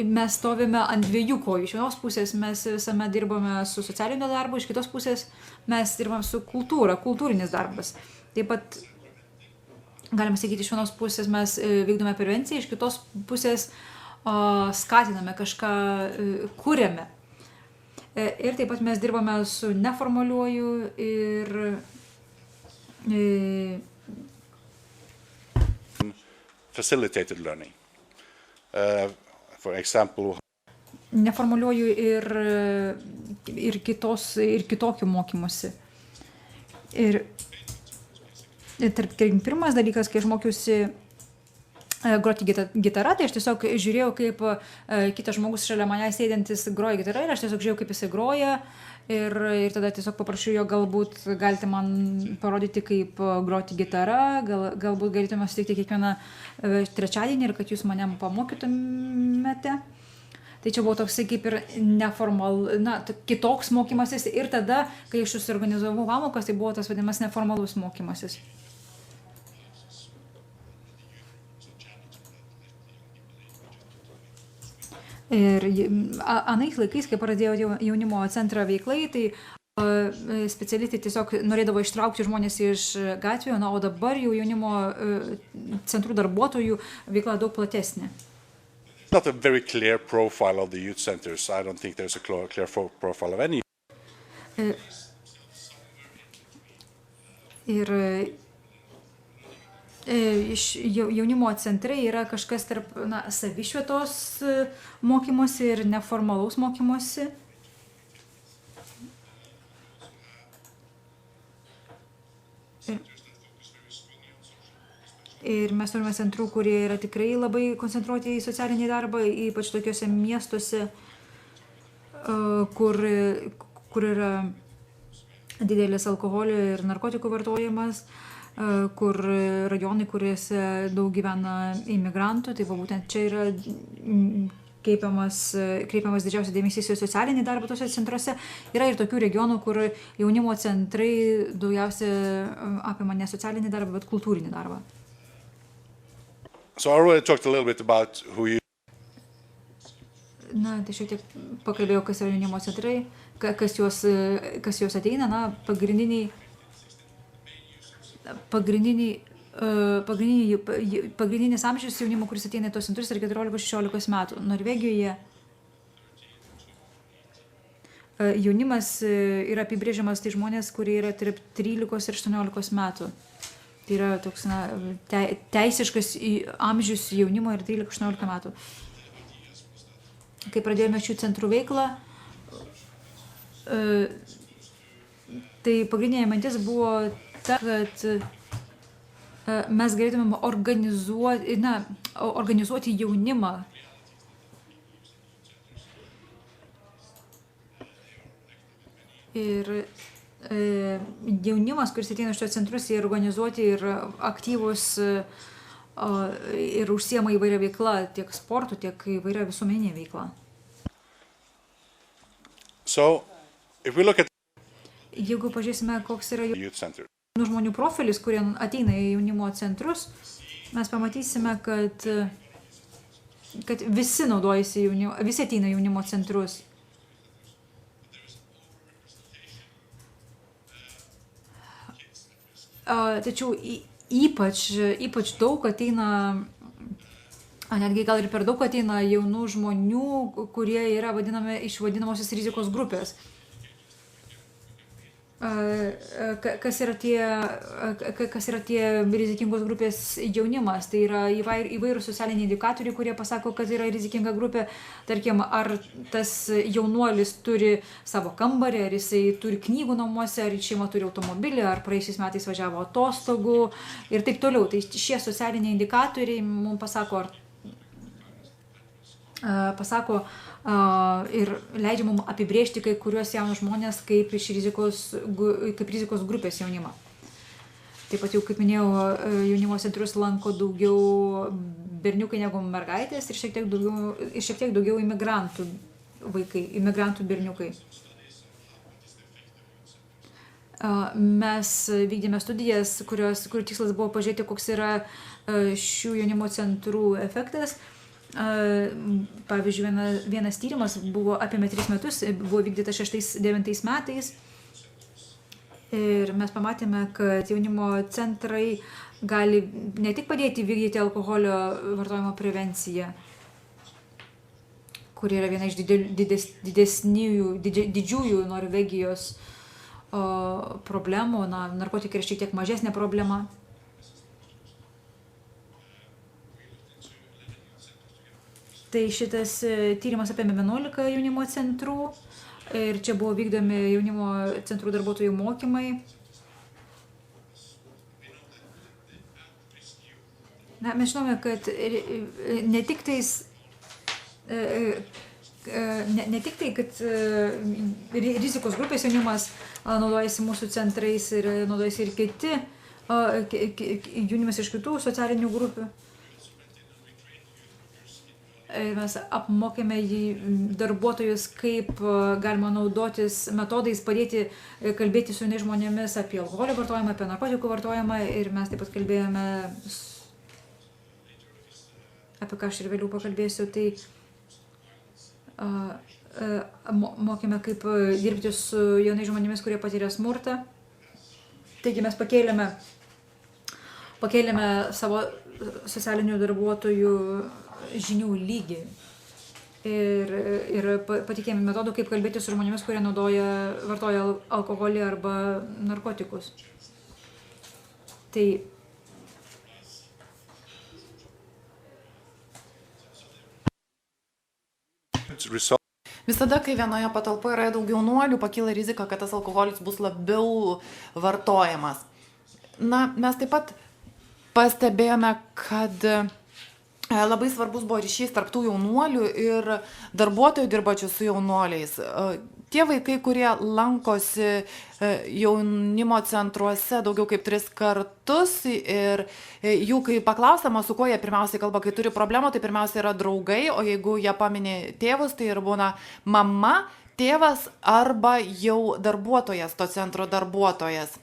mes stovime ant dviejų kojų. Iš vienos pusės mes visame dirbame su socialinio darbu, iš kitos pusės mes dirbame su kultūra, kultūrinis darbas. Taip pat, galima sakyti, iš vienos pusės mes vykdome prevenciją, iš kitos pusės skatiname kažką, kuriame. Ir taip pat mes dirbame su neformaliuoju ir Facilitated learning. For example, neformaliuoju ir kitokiu mokymusi. Ir tarkim, pirmas dalykas, kai aš mokiausi groti gitarą, tai aš tiesiog žiūrėjau, kaip kitas žmogus šalia manęs sėdintis groja gitarą ir aš tiesiog žiūrėjau, kaip jisai groja ir tada tiesiog paprašiau jo, galbūt galite man parodyti, kaip groti gitarą, galbūt galėtume susitikti kiekvieną trečiadienį ir kad jūs mane pamokytumėte. Tai čia buvo toksai kaip ir kitoks mokymasis ir tada, kai aš susiorganizavau pamokas, tai buvo tas vadinamas neformalus mokymasis. Ir anais laikais, kai pradėjo jaunimo centro veiklai, tai specialistai tiesiog norėdavo ištraukti žmonės iš gatvių, o dabar jau jaunimo centrų darbuotojų veikla daug platesnė. Not a very clear profile of the youth centers. I don't think there's a clear profile of any. Ir jaunimo centrai yra kažkas tarp savišvietos mokymosi ir neformalaus mokymosi. Ir mes turime centrų, kurie yra tikrai labai koncentruoti į socialinį darbą, ypač tokiuose miestuose, kur yra didelis alkoholio ir narkotikų vartojimas, kur rajonai, kuriuose daug gyvena imigrantų, tai būtent čia yra kreipiamas didžiausias dėmesys į socialinį darbą tose centruose. Yra ir tokių regionų, kur jaunimo centrai daugiausia apima ne socialinį darbą, bet kultūrinį darbą. So I already talked a little bit about who you. Tai šiek tiek pakalbėjau, kas yra jaunimo centrai, kas juos ateina, pagrindinis amžius jaunimo, kuris ateina į tos centrus, yra 14-16 metų. Norvegijoje jaunimas yra apibrėžiamas tai žmonės, kurie yra tarp 13 ir 18 metų. Tai yra toks teisiškas amžius jaunimo ir 13-18 metų. Kai pradėjome šių centrų veiklą, tai pagrindinė mintis buvo ta, kad mes galėtumėm organizuoti jaunimą. Ir jaunimas, kuris ateina iš tos centrus, jie organizuoti ir aktyvus ir užsiema įvairia veikla, tiek sportų, tiek įvairia visuomeninė veikla. So, if we look at Jeigu pažiūrėsime, koks yra youth center, žmonių profilis, kurie ateina į jaunimo centrus, mes pamatysime, kad visi naudojasi visi ateina į jaunimo centrus. Tačiau ypač daug ateina, netgi gal ir per daug ateina jaunų žmonių, kurie yra iš vadinamosios rizikos grupės. Kas yra tie rizikingos grupės jaunimas? Tai yra įvairūs socialiniai indikatoriai, kurie pasako, kad yra rizikinga grupė. Tarkim, ar tas jaunuolis turi savo kambarį, ar jisai turi knygų namuose, ar šeima turi automobilį, ar praėjusiais metais važiavo atostogų ir taip toliau. Tai šie socialiniai indikatoriai mums pasako ir leidžia mums apibrėžti kai kuriuos jaunus žmonės kaip rizikos grupės jaunimą. Taip pat jau, kaip minėjau, jaunimo centrus lanko daugiau berniukai negu mergaitės ir šiek tiek daugiau imigrantų vaikai, imigrantų berniukai. Mes vykdėme studijas, kurių tikslas buvo pažiūrėti, koks yra šių jaunimo centrų efektas. Pavyzdžiui, vienas tyrimas buvo apėmė 3 metus, buvo vykdyta 6-9 metais. Ir mes pamatėme, kad jaunimo centrai gali ne tik padėti vykdyti alkoholio vartojimo prevenciją, kuri yra viena iš didžiųjų Norvegijos problemų, narkotikai yra šiek tiek mažesnė problema. Tai šitas tyrimas apėmė 11 jaunimo centrų ir čia buvo vykdomi jaunimo centrų darbuotojų mokymai. Mes žinome, kad ne tik tai, kad rizikos grupės jaunimas naudojasi mūsų centrais ir naudojasi ir kiti jaunimas iš kitų socialinių grupių. Mes apmokėme darbuotojus, kaip galima naudotis metodais, padėti kalbėti su jaunais žmonėmis apie alkoholio vartojimą, apie narkotikų vartojimą ir mes taip pat kalbėjome, apie ką aš ir vėliau pakalbėsiu, tai mokėme, kaip dirbti su jaunais žmonėmis, kurie patyrė smurtą. Taigi mes pakėlėme savo socialinių darbuotojų žinių lygį ir patikėjome metodų, kaip kalbėti su žmonėmis, kurie vartoja alkoholį arba narkotikus. Tai Visada, kai vienoje patalpoje yra daug jaunuolių, pakyla rizika, kad tas alkoholis bus labiau vartojamas. Mes taip pat pastebėjome, kad labai svarbus buvo ryšys tarp tų jaunuolių ir darbuotojų dirbačių su jaunuoliais. Tie vaikai, kurie lankosi jaunimo centruose daugiau kaip 3 kartus ir jų, kai paklausama, su kuo jie pirmiausiai kalba, kai turi problemų, tai pirmiausia yra draugai, o jeigu jie paminė tėvus, tai ir būna mama, tėvas arba jau darbuotojas, to centro darbuotojas.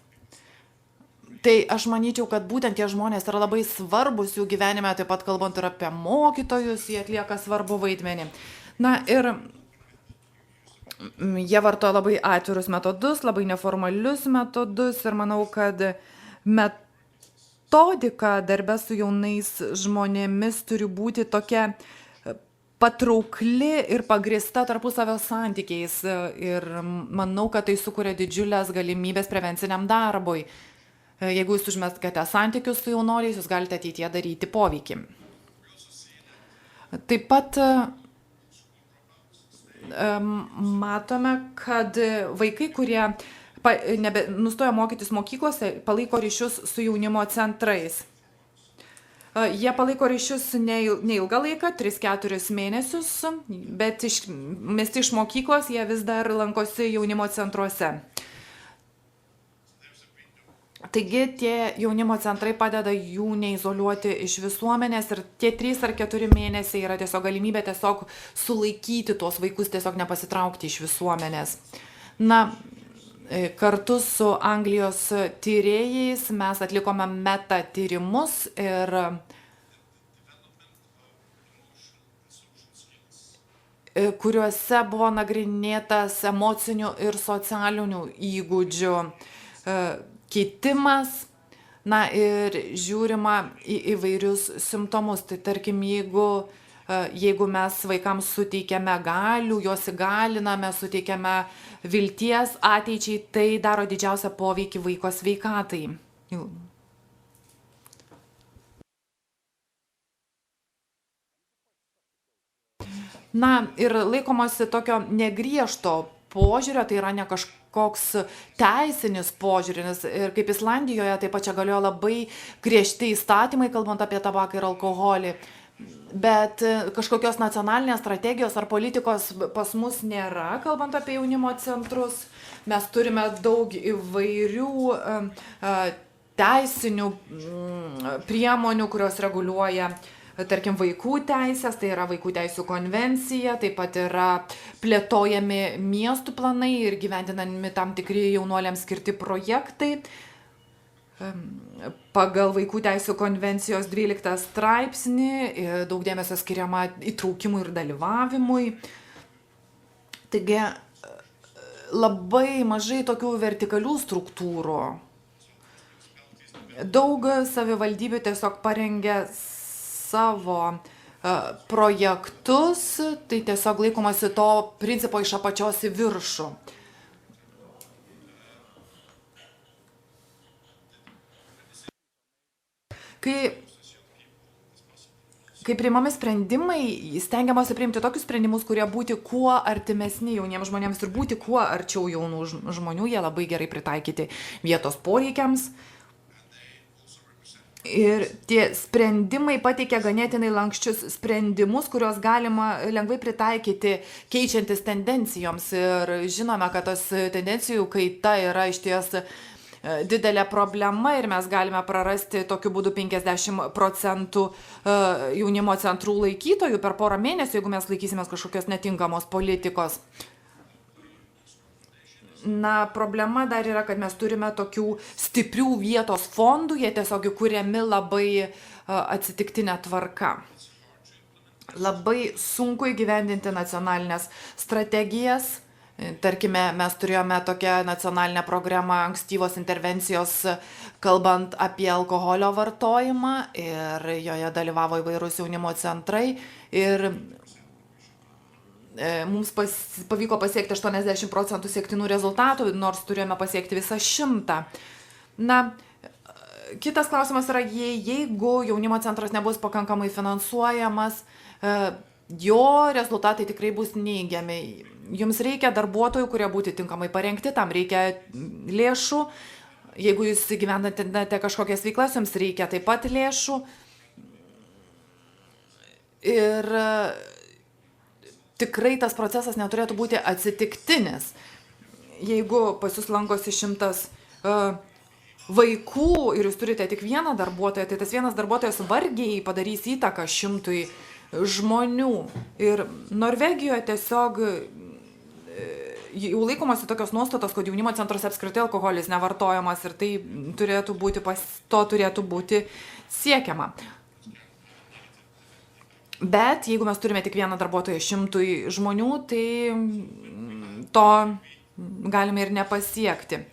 Tai aš manyčiau, kad būtent tie žmonės yra labai svarbus jų gyvenime, taip pat kalbant ir apie mokytojus, jie atlieka svarbu vaidmenį. Ir jie vartoja labai atvirus metodus, labai neformalius metodus ir manau, kad metodika darbe su jaunais žmonėmis turi būti tokia patraukli ir pagrįsta tarpusavio santykiais ir manau, kad tai sukuria didžiulės galimybės prevenciniam darbui. Jeigu jūs užmeskate santykius su jaunuoliais, jūs galite ateityje daryti poveikį. Taip pat matome, kad vaikai, kurie nustoja mokytis mokyklose, palaiko ryšius su jaunimo centrais. Jie palaiko ryšius neilgą laiką, 3-4 mėnesius, bet mesti iš mokyklos jie vis dar lankosi jaunimo centruose. Taigi tie jaunimo centrai padeda jų neizoliuoti iš visuomenės ir tie 3 ar 4 mėnesiai yra tiesiog galimybė tiesiog sulaikyti tuos vaikus, tiesiog nepasitraukti iš visuomenės. Kartu su Anglijos tyrėjais mes atlikome meta tyrimus ir kuriuose buvo nagrinėtas emocinių ir socialinių įgūdžių keitimas, ir žiūrima į įvairius simptomus. Tai tarkim, jeigu mes vaikams suteikiame galių, juos įgaliname, suteikiame vilties ateičiai, tai daro didžiausią poveikį vaiko sveikatai. Ir laikomasi tokio negriežto požiūrio, tai yra ne kažkoks teisinis požiūris. Ir kaip Islandijoje, taip pat čia galėjo labai griežti įstatymai, kalbant apie tabaką ir alkoholį. Bet kažkokios nacionalinės strategijos ar politikos pas mus nėra, kalbant apie jaunimo centrus. Mes turime daug įvairių teisinių priemonių, kurios reguliuoja tarkim, vaikų teisės, tai yra vaikų teisų konvencija, taip pat yra plėtojami miestų planai ir gyvendinami tam tikri jaunuoliams skirti projektai. Pagal vaikų teisų konvencijos 12 straipsnį daug dėmesio skiriama įtraukimui ir dalyvavimui. Taigi labai mažai tokių vertikalių struktūrų. Daug savivaldybių tiesiog parengia savo projektus, tai tiesiog laikomasi to principo iš apačios į viršų. Kai priimami sprendimai, stengiamasi priimti tokius sprendimus, kurie būti kuo artimesni jauniems žmonėms ir būti kuo arčiau jaunų žmonių, jie labai gerai pritaikyti vietos poreikiams. Ir tie sprendimai pateikia ganėtinai lankščius sprendimus, kuriuos galima lengvai pritaikyti keičiantis tendencijoms. Ir žinome, kad tos tendencijų kaita yra išties didelė problema ir mes galime prarasti tokiu būdu 50% jaunimo centrų laikytojų per porą mėnesių, jeigu mes laikysimės kažkokios netinkamos politikos. Na, problema dar yra, kad mes turime tokių stiprių vietos fondų, jie tiesiog įkūriami labai atsitiktinė tvarka. Labai sunku įgyvendinti nacionalinės strategijas. Tarkime, mes turėjome tokią nacionalinę programą ankstyvos intervencijos, kalbant apie alkoholio vartojimą, ir joje dalyvavo įvairūs jaunimo centrai. Ir mums pavyko pasiekti 80% siektinų rezultatų, nors turėjome pasiekti visą 100. Na, kitas klausimas yra, jeigu jaunimo centras nebus pakankamai finansuojamas, jo rezultatai tikrai bus neigiami. Jums reikia darbuotojų, kurie būti tinkamai parengti, tam reikia lėšų. Jeigu jūs gyvenate kažkokias veiklas, jums reikia taip pat lėšų. Ir tikrai tas procesas neturėtų būti atsitiktinis. Jeigu pas jūs lankosi 100 vaikų ir jūs turite tik vieną darbuotoją, tai tas vienas darbuotojas vargiai padarys įtaką 100 žmonių. Ir Norvegijoje tiesiog jau laikomasi tokios nuostatos, kad jaunimo centruose apskritai alkoholis nevartojamas ir tai turėtų būti siekiama. Bet jeigu mes turime tik vieną darbuotoją 100 žmonių, tai to galime ir nepasiekti.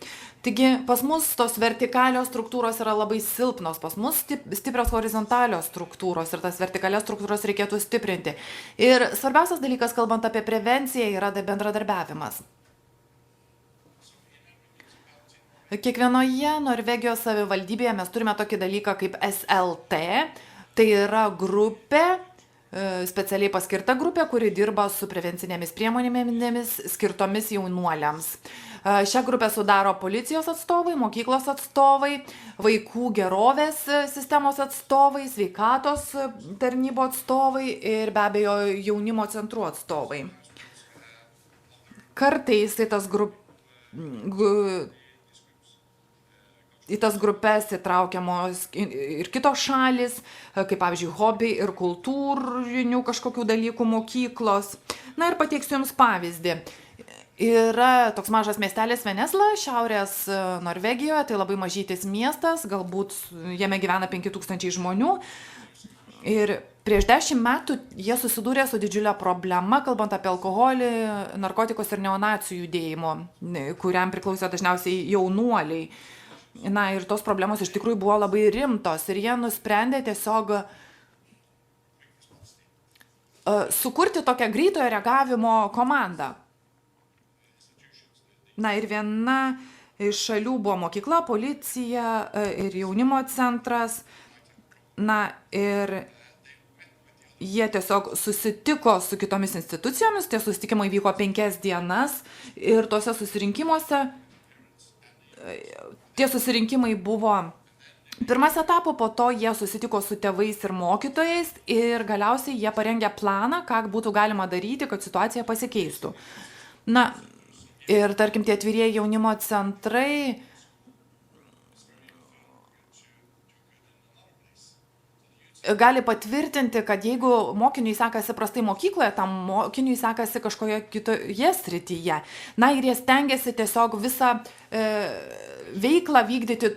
Taigi pas mus tos vertikalios struktūros yra labai silpnos, pas mus stiprios horizontalios struktūros ir tas vertikalias struktūros reikėtų stiprinti. Ir svarbiausias dalykas, kalbant apie prevenciją, yra bendradarbiavimas. Kiekvienoje Norvegijos savivaldybėje mes turime tokį dalyką kaip SLT, tai yra grupė, specialiai paskirta grupė, kuri dirba su prevencinėmis priemonėmis skirtomis jaunuoliams. Šią grupę sudaro policijos atstovai, mokyklos atstovai, vaikų gerovės sistemos atstovai, sveikatos tarnybo atstovai ir be abejo jaunimo centrų atstovai. Kartais į tas grupės įtraukiamos ir kitos šalis, kaip pavyzdžiui hobiai ir kultūrinių kažkokių dalykų mokyklos. Na ir pateiksiu Jums pavyzdį. Yra toks mažas miestelis Venesla, šiaurės Norvegijoje, tai labai mažytis miestas, galbūt jame gyvena 5000 žmonių. Ir prieš 10 metų jie susidūrė su didžiulė problema, kalbant apie alkoholį, narkotikus ir neonacijų judėjimo, kuriam priklausė dažniausiai jaunuoliai. Na ir tos problemos iš tikrųjų buvo labai rimtos ir jie nusprendė tiesiog sukurti tokią greitojo reagavimo komandą. Na ir viena iš šalių buvo mokykla, policija ir jaunimo centras. Na ir jie tiesiog susitiko su kitomis institucijomis, tie susitikimai vyko 5 dienas ir tuose susirinkimuose, tie susirinkimai buvo pirmas etapas, po to jie susitiko su tėvais ir mokytojais ir galiausiai jie parengė planą, ką būtų galima daryti, kad situacija pasikeistų. Na, ir tarkim, tie atvirieji jaunimo centrai gali patvirtinti, kad jeigu mokiniui sekasi prastai mokykloje, tam mokiniui sekasi kažkoje kitoje srityje. Na ir jie stengiasi tiesiog visą veiklą vykdyti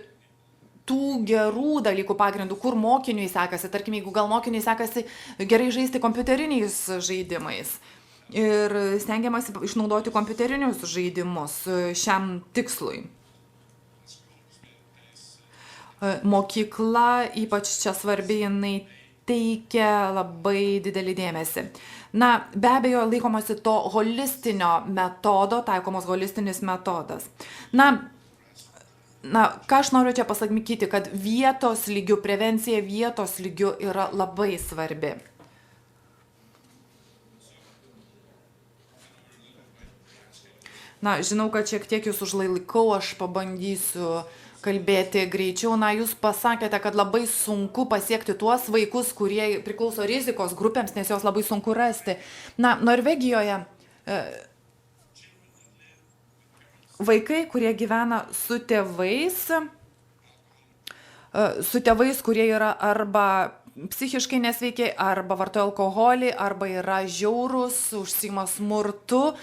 tų gerų dalykų pagrindų, kur mokiniui sekasi. Tarkim, jeigu gal mokiniui sekasi gerai žaisti kompiuteriniais žaidimais. Ir stengiamasi išnaudoti kompiuterinius žaidimus šiam tikslui. Mokykla, ypač čia svarbi, jinai teikia labai didelį dėmesį. Na, be abejo, laikomasi to holistinio metodo, taikomos holistinis metodas. Na, ką aš noriu čia pasakyti, kad vietos lygių, prevencija vietos lygių yra labai svarbi. Na, žinau, kad šiek tiek jūs užlaikau, aš pabandysiu kalbėti greičiau. Na, jūs pasakėte, kad labai sunku pasiekti tuos vaikus, kurie priklauso rizikos grupėms, nes jos labai sunku rasti. Na, Norvegijoje vaikai, kurie gyvena su tėvais, kurie yra arba psichiškai nesveikiai, arba vartoja alkoholį, arba yra žiaurūs, užsiima smurtu,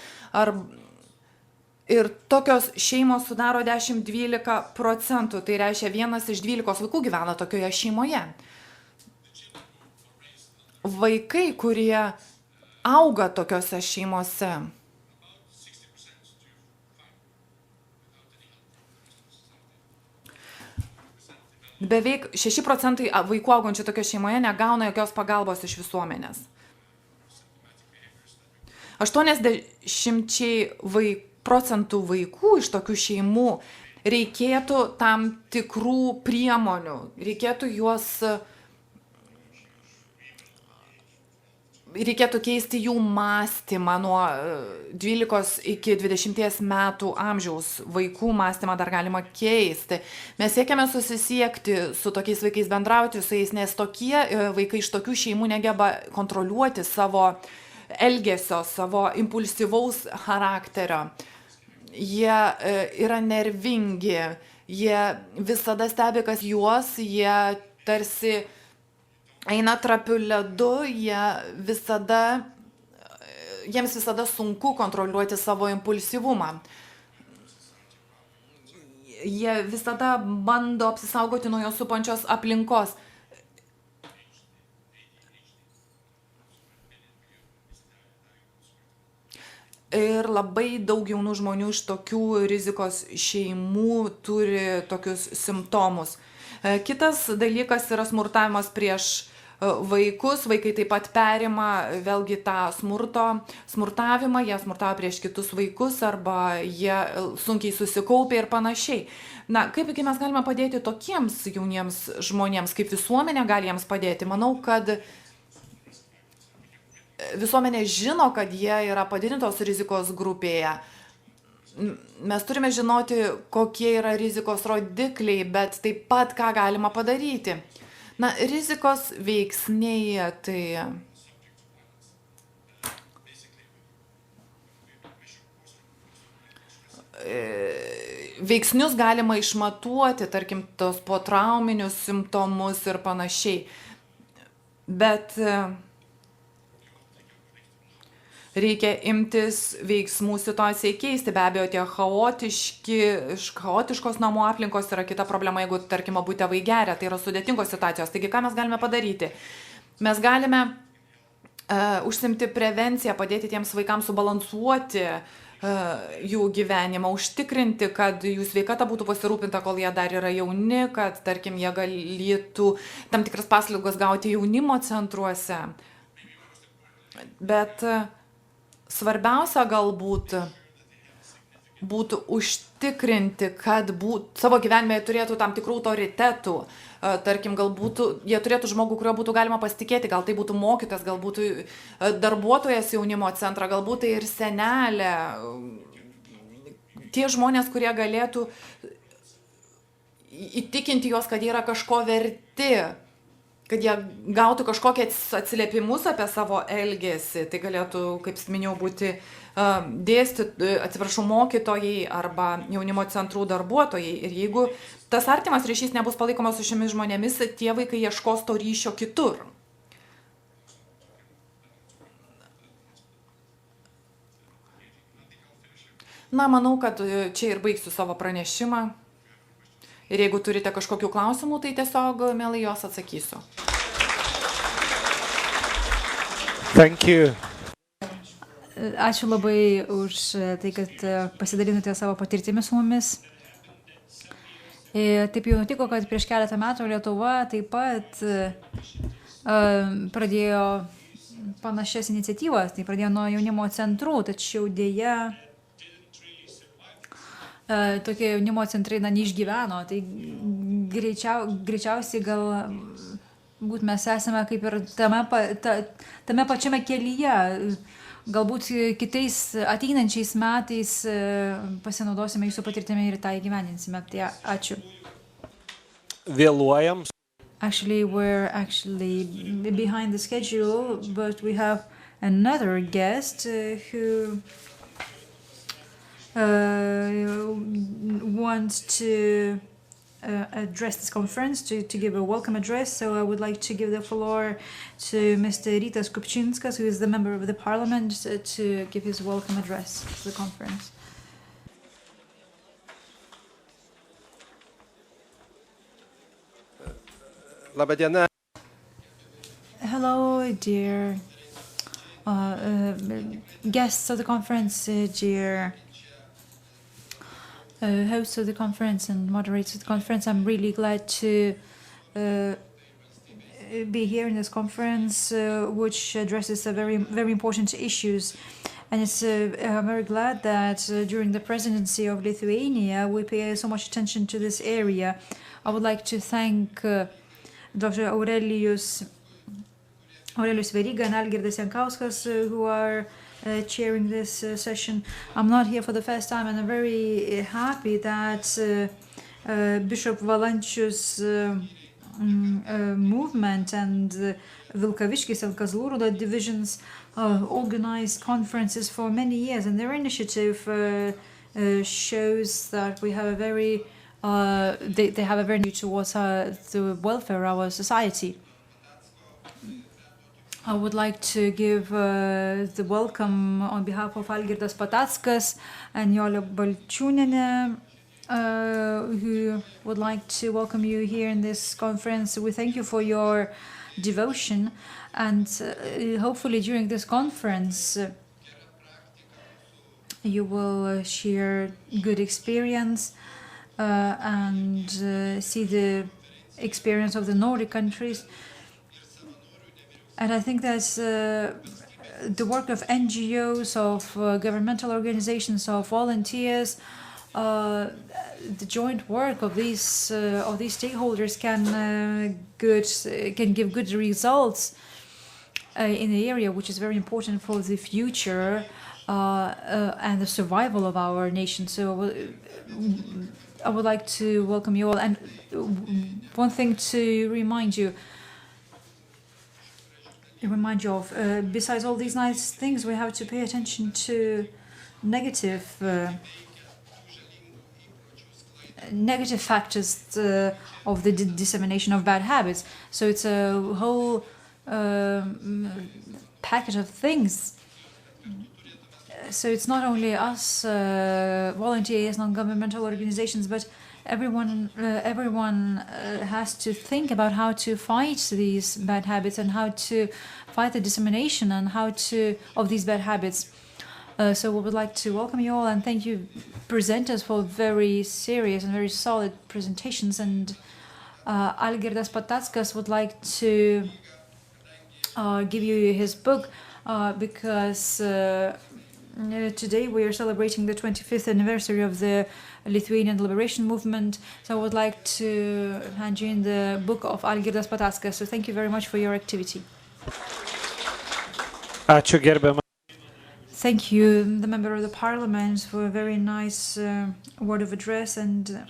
ir tokios šeimos sudaro 10-12%, tai reiškia 1 iš 12 vaikų gyvena tokioje šeimoje. Vaikai, kurie auga tokiose šeimose, beveik 6% vaikų augančių tokioje šeimoje negauna jokios pagalbos iš visuomenės. 80% procentų vaikų iš tokių šeimų reikėtų tam tikrų priemonių, reikėtų keisti jų mąstymą nuo 12 iki 20 metų amžiaus. Vaikų mąstymą dar galima keisti. Mes siekiame susisiekti su tokiais vaikais, bendrauti su jais, nes tokie vaikai iš tokių šeimų negeba kontroliuoti savo elgesio, savo impulsyvaus charakterio. Jie yra nervingi, jie visada stebi, kas juos, jie tarsi eina trapiu ledu, jiems visada sunku kontroliuoti savo impulsyvumą. Jie visada bando apsisaugoti nuo jos supančios aplinkos. Ir labai daug jaunų žmonių iš tokių rizikos šeimų turi tokius simptomus. Kitas dalykas yra smurtavimas prieš vaikus. Vaikai taip pat perima vėlgi tą smurtavimą, jie smurtavo prieš kitus vaikus arba jie sunkiai susikaupia ir panašiai. Na, kaipgi mes galime padėti tokiems jauniems žmonėms, kaip visuomenė gali jiems padėti? Manau, kad visuomenė žino, kad jie yra padidintos rizikos grupėje. Mes turime žinoti, kokie yra rizikos rodikliai, bet taip pat ką galima padaryti. Na, rizikos veiksniai, tai veiksnius galima išmatuoti, tarkim, tos potrauminius simptomus ir panašiai. Bet reikia imtis veiksmų situacijai keisti. Be abejo, tie chaotiškos namų aplinkos yra kita problema, jeigu, tarkim, abu tėvai geria, tai yra sudėtingos situacijos. Taigi, ką mes galime padaryti? Mes galime užsimti prevenciją, padėti tiems vaikams subalansuoti jų gyvenimą, užtikrinti, kad jų sveikata būtų pasirūpinta, kol jie dar yra jauni, kad, tarkim, jie galėtų tam tikras paslaugas gauti jaunimo centruose. Bet svarbiausia galbūt būtų užtikrinti, kad savo gyvenime turėtų tam tikrų autoritetų. Tarkim, galbūt jie turėtų žmogų, kurio būtų galima pasitikėti, gal tai būtų mokytas, gal būtų darbuotojas jaunimo centro, galbūt tai ir senelė. Tie žmonės, kurie galėtų įtikinti juos, kad jie yra kažko verti, kad jie gautų kažkokią atsiliepimus apie savo elgesį. Tai galėtų, kaip minėjau, būti mokytojai arba jaunimo centrų darbuotojai. Ir jeigu tas artimas ryšys nebus palaikomas su šiomis žmonėmis, tie vaikai ieškos to ryšio kitur. Na, manau, kad čia ir baigsiu savo pranešimą. Ir jeigu turite kažkokių klausimų, tai tiesiog mielai juos atsakysiu. Thank you. Ačiū labai už tai, kad pasidalinote savo patirtimi su mumis. Ir taip jau nutiko, kad prieš keletą metų Lietuva taip pat pradėjo panašias iniciatyvas. Tai pradėjo nuo jaunimo centrų, tačiau dėja tokie jaunimo centrai neišgyveno. Tai greičiausiai galbūt mes esame kaip ir tame pačiame kelyje. Galbūt kitais ateinančiais metais pasinaudosime jūsų patirtimi ir tą įgyvendinsime. Tai ačiū. Vėluojam. Actually, we're behind the schedule, but we have another guest who wants to address this conference, to give a welcome address. So I would like to give the floor to Mr. Rytas Kupčinskas, who is the member of the parliament, to give his welcome address to the conference. Labadiena. Hello, dear guests of the conference, dear hosts of the conference and moderators of the conference. I'm really glad to be here in this conference, which addresses a very important issues. And I'm very glad that during the presidency of Lithuania, we pay so much attention to this area. I would like to thank Dr. Aurelijus Veryga and Algirdas Jankauskas, who are chairing this session. I'm not here for the first time, and I'm very happy that Bishop Valančius movement and Vilkaviškis and Kazlų divisions organized conferences for many years, and their initiative shows that we have a very they have a very view towards the welfare of our society. I would like to give the welcome on behalf of Algirdas Patackas and Jolė Balčiūnienė, who would like to welcome you here in this conference. We thank you for your devotion, and hopefully during this conference you will share good experience and see the experience of the Nordic countries. And I think that's the work of NGOs, of governmental organizations, of volunteers, the joint work of these stakeholders can give good results in the area, which is very important for the future and the survival of our nation. So I would like to welcome you all. And one thing to remind you of, besides all these nice things, we have to pay attention to negative factors of the dissemination of bad habits. So it's a whole package of things. So it's not only us volunteers, non-governmental organizations, but everyone has to think about how to fight these bad habits and how to fight the dissemination and of these bad habits. So we would like to welcome you all and thank you, presenters, for very serious and very solid presentations. And Algirdas Patackas would like to give you his book because today we are celebrating the 25th anniversary of the Lithuanian Liberation Movement. So I would like to hand you in the book of Algirdas Patackas. So thank you very much for your activity. Ačiū gerbiama. Thank you, the member of the parliament, for a very nice word of address. And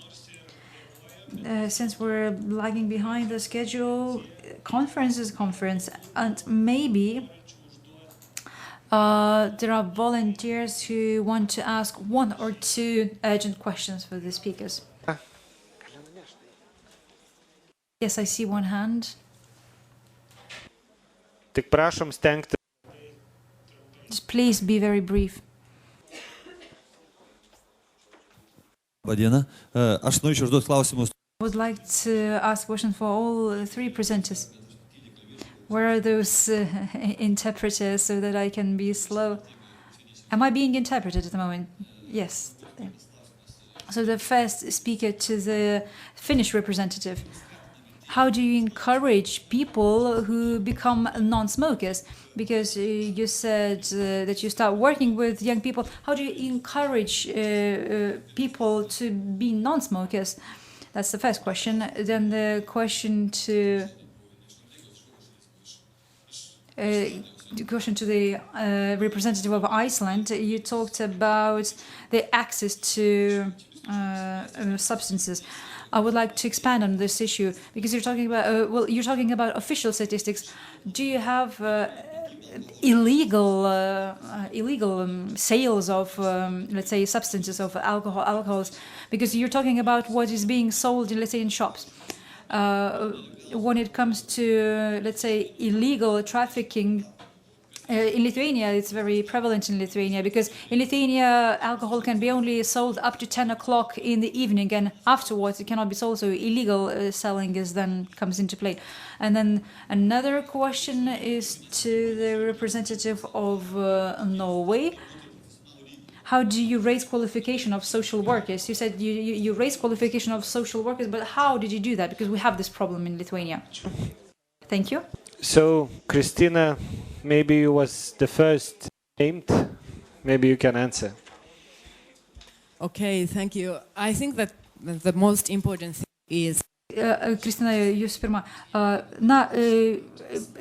since we're lagging behind the schedule, conference is conference, and maybe there are volunteers who want to ask 1 or 2 urgent questions for the speakers. Yes, I see one hand. Tik prašom stengti. Just please be very brief. Labadiena. Aš norėčiau užduoti klausimus. I would like to ask a question for all 3 presenters. Where are those interpreters so that I can be slow? Am I being interpreted at the moment? Yes. So the first speaker to the Finnish representative. How do you encourage people who become non-smokers? Because you said that you start working with young people. How do you encourage people to be non-smokers? That's the first question. Then the question to the representative of Iceland. You talked about the access to substances. I would like to expand on this issue because you're talking about you're talking about official statistics. Do you have illegal sales of let's say substances of alcohols? Because you're talking about what is being sold, let's say, in shops. When it comes to, let's say, illegal trafficking, in Lithuania, it's very prevalent in Lithuania, because in Lithuania, alcohol can be only sold up to 10 o'clock in the evening, and afterwards it cannot be sold, so illegal selling comes into play. And then another question is to the representative of Norway. How do you raise qualification of social workers? You said you raise qualification of social workers, but how did you do that? Because we have this problem in Lithuania. Thank you. So, Christina, maybe you was the first named. Maybe you can answer. Okay, thank you. I think that the most important thing is Kristina, jūs pirma.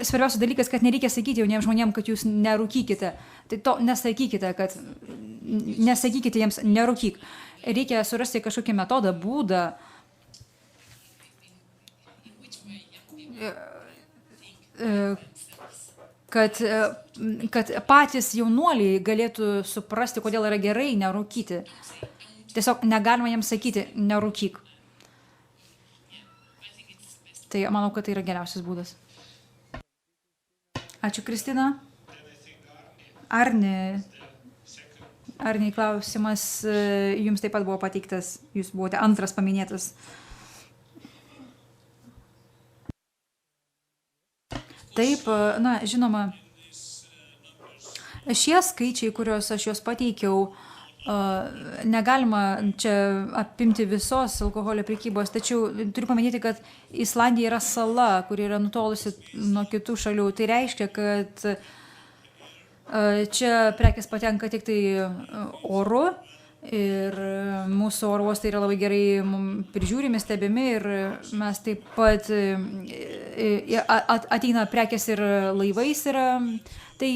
Svarbiausias dalykas, kad nereikia sakyti jauniems žmonėms, kad jūs nerūkykite. Tai to nesakykite, nesakykite jiems nerūkyk. Reikia surasti kažkokį metodą, būdą, kad patys jaunuoliai galėtų suprasti, kodėl yra gerai nerūkyti. Tiesiog negalima jiems sakyti nerūkyk. Tai manau, kad tai yra geriausias būdas. Ačiū, Kristina. Arni klausimas jums taip pat buvo pateiktas, jūs buvote antras paminėtas. Taip, žinoma, šie skaičiai, kuriuos aš juos pateikiau, negalima čia apimti visos alkoholio prekybos, tačiau turiu paminėti, kad Islandija yra sala, kuri yra nutolusi nuo kitų šalių. Tai reiškia, kad čia prekės patenka tik tai oru ir mūsų oro uostai yra labai gerai prižiūrimi, stebimi ir mes taip pat ateina prekės ir laivais, tai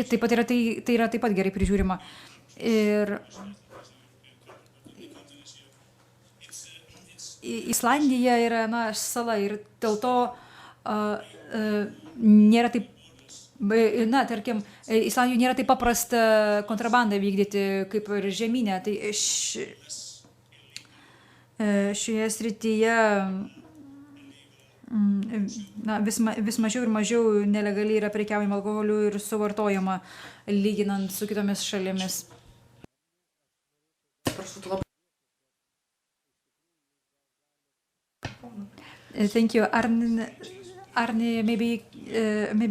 taip pat yra taip pat gerai prižiūrima. Ir Islandija yra sala ir dėl to nėra taip, tarkim, Islandijoje nėra taip paprasta kontrabandą vykdyti kaip ir žemynė. Tai šioje srityje vis mažiau ir mažiau nelegaliai yra prekiaujama alkoholiu ir suvartojama lyginant su kitomis šalimis. Thank you. Arne, maybe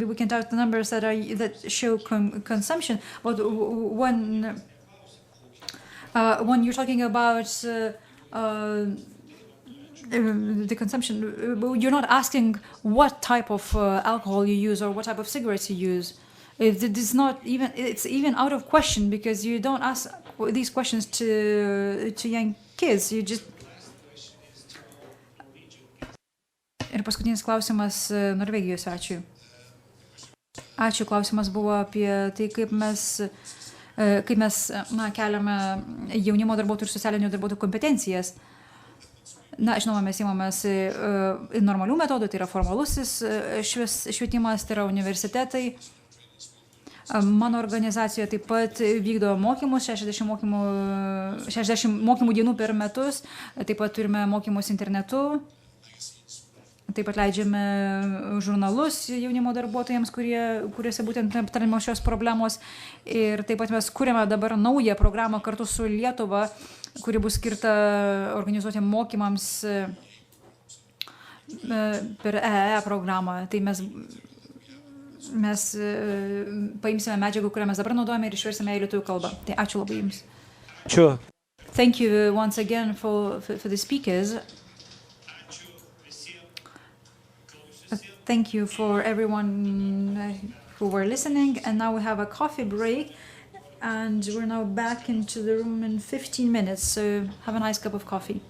we can talk the numbers that show consumption. But when you're talking about the consumption, you're not asking what type of alcohol you use or what type of cigarettes you use. It's even out of question, because you don't ask these questions to young kids. You just. Ir paskutinis klausimas Norvegijos svečiui. Ačiū, klausimas buvo apie tai, kaip mes keliame jaunimo darbuotojų ir socialinių darbuotojų kompetencijas. Na, žinoma, mes įmamės normalių metodų, tai yra formalusis švietimas, tai yra universitetai. Mano organizacijoje taip pat vykdo mokymus, 60 mokymų dienų per metus, taip pat turime mokymus internetu, taip pat leidžiame žurnalus jaunimo darbuotojams, kuriuose būtent aptariamos šios problemos. Ir taip pat mes kuriame dabar naują programą kartu su Lietuva, kuri bus skirta organizuoti mokymams per EE programą. Tai mes paimsime medžiagų, kurią mes dabar naudojame ir išversime į lietuvių kalbą. Tai ačiū labai Jums. Sure. Thank you once again for the speakers. Thank you for everyone who were listening. And now we have a coffee break. And we're now back into the room in 15 minutes. So have a nice cup of coffee.